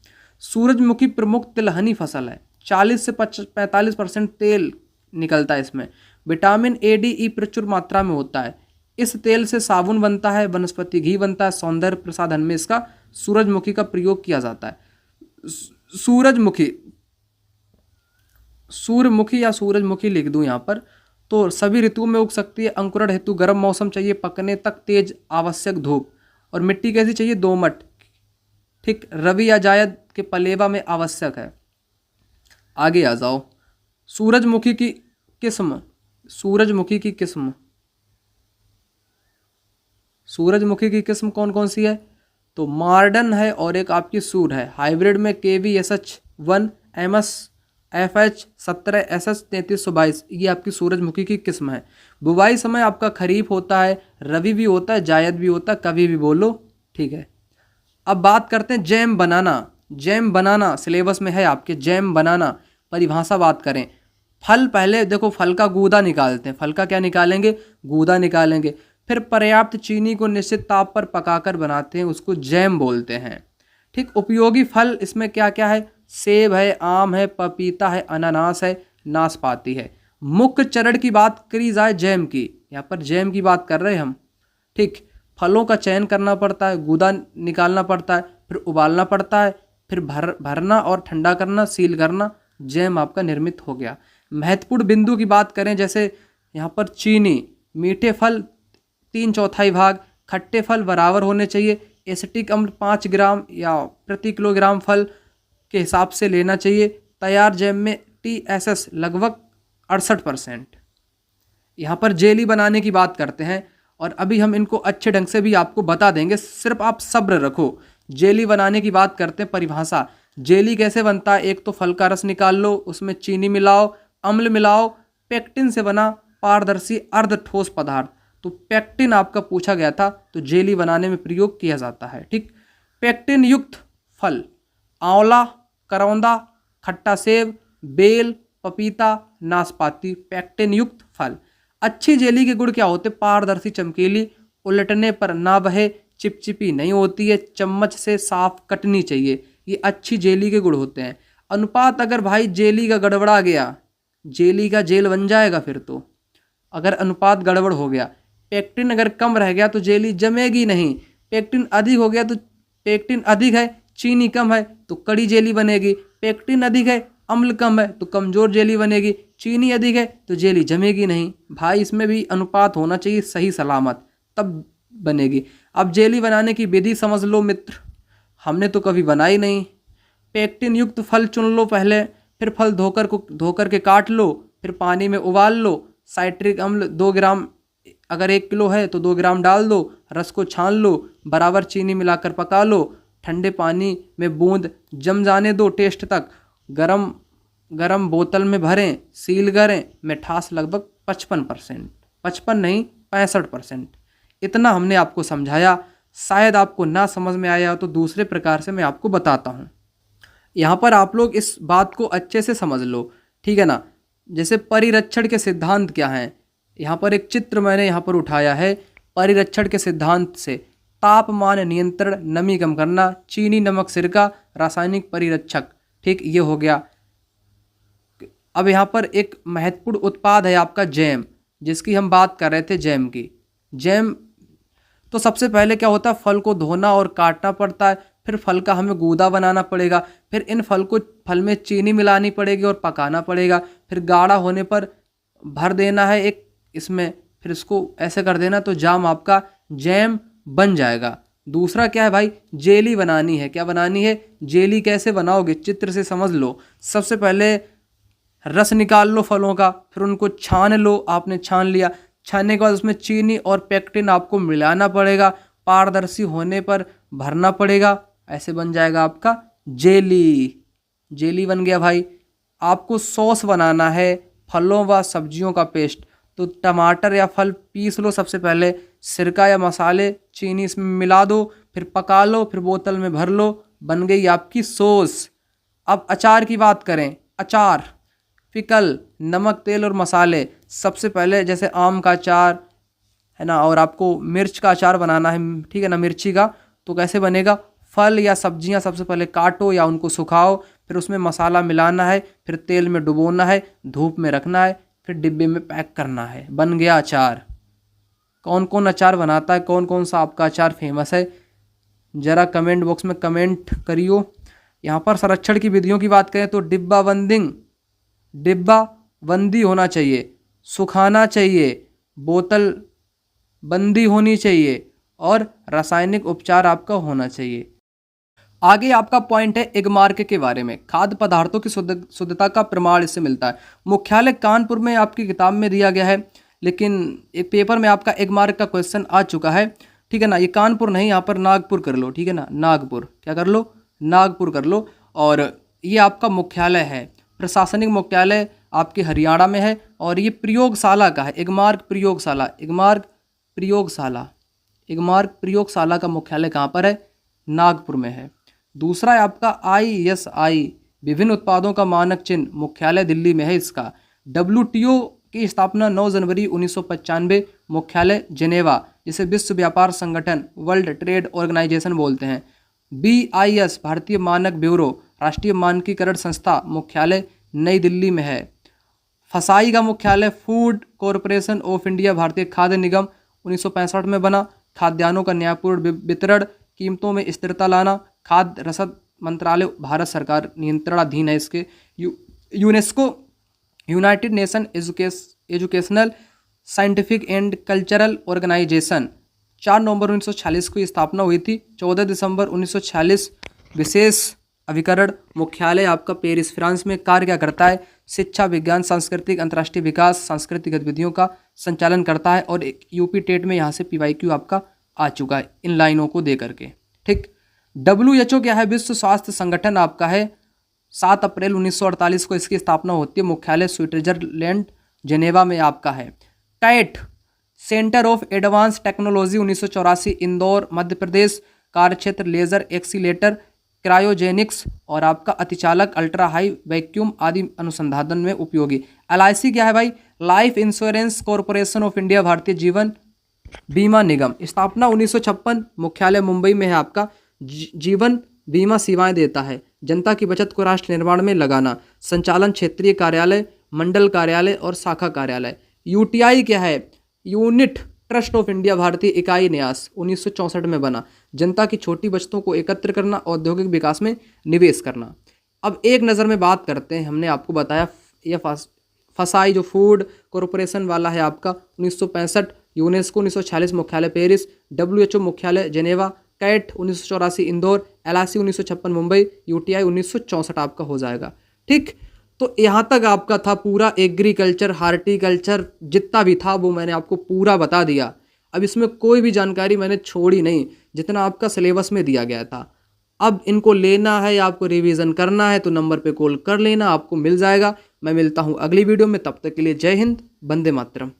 सूरजमुखी प्रमुख तिलहनी फसल है। 40 से 45% तेल निकलता है इसमें। विटामिन ए, डी, ई प्रचुर मात्रा में होता है। इस तेल से साबुन बनता है, वनस्पति घी बनता है। सौंदर्य प्रसाधन में इसका सूरजमुखी का प्रयोग किया जाता है। सूर्यमुखी या सूरजमुखी लिख दूं यहाँ पर, तो सभी ऋतुओं में उग सकती है। अंकुरण हेतु गर्म मौसम चाहिए, पकने तक तेज आवश्यक धूप। और मिट्टी कैसी चाहिए? दोमट। ठीक, रवि या जायद के पलेवा में आवश्यक है। आगे आ जाओ। सूरजमुखी की किस्म कौन कौन सी है? तो मॉडर्न है और एक आपकी सूर है। हाइब्रिड में KVSH1 MS FH 17 SS 3322, ये आपकी सूरजमुखी की किस्म है। बुवाई समय आपका खरीफ होता है, रवि भी होता है, जायद भी होता है, कभी भी बोलो, ठीक है। अब बात करते हैं जैम बनाना सिलेबस में है आपके। जैम बनाना परिभाषा बात करें। फल, पहले देखो फल का गूदा निकालते हैं। फल का क्या निकालेंगे? गूदा निकालेंगे। फिर पर्याप्त चीनी को निश्चित ताप पर पकाकर बनाते हैं, उसको जैम बोलते हैं। ठीक, उपयोगी फल इसमें क्या क्या है? सेब है, आम है, पपीता है, अनानास है, नाशपाती है। मुख्य चरण की बात करी जाए जैम की, यहाँ पर जैम की बात कर रहे हैं हम। ठीक, फलों का चयन करना पड़ता है, गूदा निकालना पड़ता है, फिर उबालना पड़ता है, फिर भरना और ठंडा करना, सील करना, जैम आपका निर्मित हो गया। महत्वपूर्ण बिंदु की बात करें, जैसे यहाँ पर चीनी, मीठे फल 3/4 भाग, खट्टे फल बराबर होने चाहिए। एसिटिक अम्ल 5 ग्राम या प्रति किलोग्राम फल के हिसाब से लेना चाहिए। तैयार जैम में TSS लगभग 68%। यहाँ पर जेली बनाने की बात करते हैं और अभी हम इनको अच्छे ढंग से भी आपको बता देंगे, सिर्फ आप सब्र रखो। जेली बनाने की बात करते हैं, परिभाषा। जेली कैसे बनता है? एक तो फल का रस निकाल लो, उसमें चीनी मिलाओ, अम्ल मिलाओ, पेक्टिन से बना पारदर्शी अर्ध ठोस पदार्थ। तो पेक्टिन आपका पूछा गया था, तो जेली बनाने में प्रयोग किया जाता है। ठीक, पेक्टिन युक्त फल, आंवला, करौंदा, खट्टा सेब, बेल, पपीता, नाशपाती, पेक्टिन युक्त फल। अच्छी जेली के गुण क्या होते? पारदर्शी, चमकीली, उलटने पर ना बहे, चिपचिपी नहीं होती है, चम्मच से साफ कटनी चाहिए। ये अच्छी जेली के गुण होते हैं। अनुपात अगर भाई जेली का गड़बड़ा गया, जेली का जेल बन जाएगा फिर तो। अगर अनुपात गड़बड़ हो गया, पेक्टिन अगर कम रह गया तो जेली जमेगी नहीं। पेक्टिन अधिक हो गया तो, पेक्टिन अधिक है, चीनी कम है तो कड़ी जेली बनेगी। पेक्टिन अधिक है, अम्ल कम है तो कमजोर जेली बनेगी। चीनी अधिक है तो जेली जमेगी नहीं। भाई इसमें भी अनुपात होना चाहिए सही सलामत, तब बनेगी। अब जेली बनाने की विधि समझ लो मित्र, हमने तो कभी बनाई नहीं। पेक्टिन युक्त फल चुन लो पहले, फिर फल धोकर के काट लो, फिर पानी में उबाल लो। साइट्रिक अम्ल 2 ग्राम, अगर 1 किलो है तो 2 ग्राम डाल दो। रस को छान लो, बराबर चीनी मिलाकर पका लो। ठंडे पानी में बूंद जम जाने दो टेस्ट तक। गरम गरम बोतल में भरें, सील करें। मिठास लगभग 55%, 55 नहीं 65%। इतना हमने आपको समझाया। शायद आपको ना समझ में आया तो दूसरे प्रकार से मैं आपको बताता हूँ। यहाँ पर आप लोग इस बात को अच्छे से समझ लो, ठीक है ना। जैसे परिरक्षण के सिद्धांत क्या हैं, यहाँ पर एक चित्र मैंने यहाँ पर उठाया है। परिरक्षण के सिद्धांत से तापमान नियंत्रण, नमी कम करना, चीनी नमक सिरका, रासायनिक परिरक्षक, ठीक ये हो गया। अब यहाँ पर एक महत्वपूर्ण उत्पाद है आपका जैम, जिसकी हम बात कर रहे थे, जैम की। जैम तो सबसे पहले क्या होता है, फल को धोना और काटना पड़ता है, फिर फल का हमें गूदा बनाना पड़ेगा, फिर इन फल में चीनी मिलानी पड़ेगी और पकाना पड़ेगा, फिर गाढ़ा होने पर भर देना है एक इसमें, फिर इसको ऐसे कर देना तो जाम आपका जैम बन जाएगा। दूसरा क्या है भाई, जेली बनानी है। क्या बनानी है, जेली कैसे बनाओगे, चित्र से समझ लो। सबसे पहले रस निकाल लो फलों का, फिर उनको छान लो। आपने छान लिया, छानने के बाद उसमें चीनी और पेक्टिन आपको मिलाना पड़ेगा, पारदर्शी होने पर भरना पड़ेगा। ऐसे बन जाएगा आपका जेली। जेली बन गया भाई। आपको सॉस बनाना है, फलों व सब्जियों का पेस्ट। तो टमाटर या फल पीस लो सबसे पहले, सिरका या मसाले चीनी इसमें मिला दो, फिर पका लो, फिर बोतल में भर लो। बन गई आपकी सॉस। अब अचार की बात करें, अचार, पिकल, नमक, तेल और मसाले। सबसे पहले जैसे आम का अचार है ना, और आपको मिर्च का अचार बनाना है, ठीक है ना, मिर्ची का। तो कैसे बनेगा, फल या सब्जियां सबसे पहले काटो या उनको सुखाओ, फिर उसमें मसाला मिलाना है, फिर तेल में डुबोना है, धूप में रखना है, फिर डिब्बे में पैक करना है। बन गया अचार। कौन कौन अचार बनाता है, कौन कौन सा आपका अचार फेमस है, ज़रा कमेंट बॉक्स में कमेंट करियो। यहाँ पर संरक्षण की विधियों की बात करें तो डिब्बा बंदी होना चाहिए, सुखाना चाहिए, बोतल बंदी होनी चाहिए और रासायनिक उपचार आपका होना चाहिए। आगे आपका पॉइंट है एगमार्क के बारे में। खाद्य पदार्थों की शुद्धता का प्रमाण इससे मिलता है। मुख्यालय कानपुर में आपकी किताब में दिया गया है, लेकिन एक पेपर में आपका एगमार्क का क्वेश्चन आ चुका है, ठीक है ना। ये कानपुर नहीं, यहाँ पर नागपुर कर लो, ठीक है ना, नागपुर क्या कर लो, नागपुर कर लो। और ये आपका मुख्यालय है, प्रशासनिक मुख्यालय आपके हरियाणा में है, और ये प्रयोगशाला का है, एगमार्क प्रयोगशाला। एगमार्क प्रयोगशाला का मुख्यालय कहाँ पर है, नागपुर में है। दूसरा है आपका ISI, विभिन्न उत्पादों का मानक चिन्ह, मुख्यालय दिल्ली में है इसका। WTO की स्थापना 9 जनवरी 1995, मुख्यालय जिनेवा, जिसे विश्व व्यापार संगठन, वर्ल्ड ट्रेड ऑर्गेनाइजेशन बोलते हैं। BIS, भारतीय मानक ब्यूरो, राष्ट्रीय मानकीकरण संस्था, मुख्यालय नई दिल्ली में है। फसाई का मुख्यालय फूड कॉरपोरेशन ऑफ इंडिया, भारतीय खाद्य निगम, 1965 में बना। खाद्यान्नों का न्यायपूर्ण वितरण, कीमतों में स्थिरता लाना, खाद्य रसद मंत्रालय, भारत सरकार नियंत्रणाधीन है इसके। UNESCO, United Nation Educational, Scientific and Cultural Organization, 4 नवंबर 1946 को स्थापना हुई थी। 14 दिसंबर 1946 विशेष अभिकरण, मुख्यालय आपका पेरिस, फ्रांस में। कार्य क्या करता है, शिक्षा, विज्ञान, सांस्कृतिक, अंतर्राष्ट्रीय विकास, सांस्कृतिक गतिविधियों का संचालन करता है। और एक यूपी टेट में यहाँ से PYQ आपका आ चुका है इन लाइनों को दे करके, ठीक। WHO क्या है, विश्व स्वास्थ्य संगठन आपका है। 7 अप्रैल 1948 को इसकी स्थापना होती है, मुख्यालय स्विट्जरलैंड जेनेवा में आपका है। CAT, centre of advance technology, 1984, Indore, Madhya Pradesh. कार्यक्षेत्र लेजर एक्सीलेटर, क्रायोजेनिक्स और आपका अतिचालक, अल्ट्रा हाई वैक्यूम आदि अनुसंधान में उपयोगी। LIC क्या है भाई, life insurance corporation of India, Bharatiya Jeevan बीमा निगम, स्थापना 1956, मुख्यालय मुंबई में है आपका। जीवन बीमा सेवाएं देता है, जनता की बचत को राष्ट्र निर्माण में लगाना। संचालन क्षेत्रीय कार्यालय, मंडल कार्यालय और शाखा कार्यालय। यूटीआई क्या है? यूनिट ट्रस्ट ऑफ इंडिया, भारतीय इकाई न्यास, 1964 में बना। जनता की छोटी बचतों को एकत्र करना, औद्योगिक विकास में निवेश करना। अब एक नज़र में बात करते हैं, हमने आपको बताया यह फसाई जो फूड कॉरपोरेशन वाला है आपका 1965, यूनेस्को 1946 मुख्यालय पेरिस, WHO मुख्यालय Geneva, CAT 1984 Indore, LIC 1956 Mumbai, UTI 1964 आपका हो जाएगा। ठीक, तो यहाँ तक आपका था पूरा एग्रीकल्चर, हार्टिकल्चर जितना भी था वो मैंने आपको पूरा बता दिया। अब इसमें कोई भी जानकारी मैंने छोड़ी नहीं, जितना आपका सिलेबस में दिया गया था। अब इनको लेना है या आपको रिवीजन करना है तो नंबर पे कॉल कर लेना, आपको मिल जाएगा। मैं मिलता हूँ अगली वीडियो में, तब तक के लिए जय हिंद, वंदे मातरम।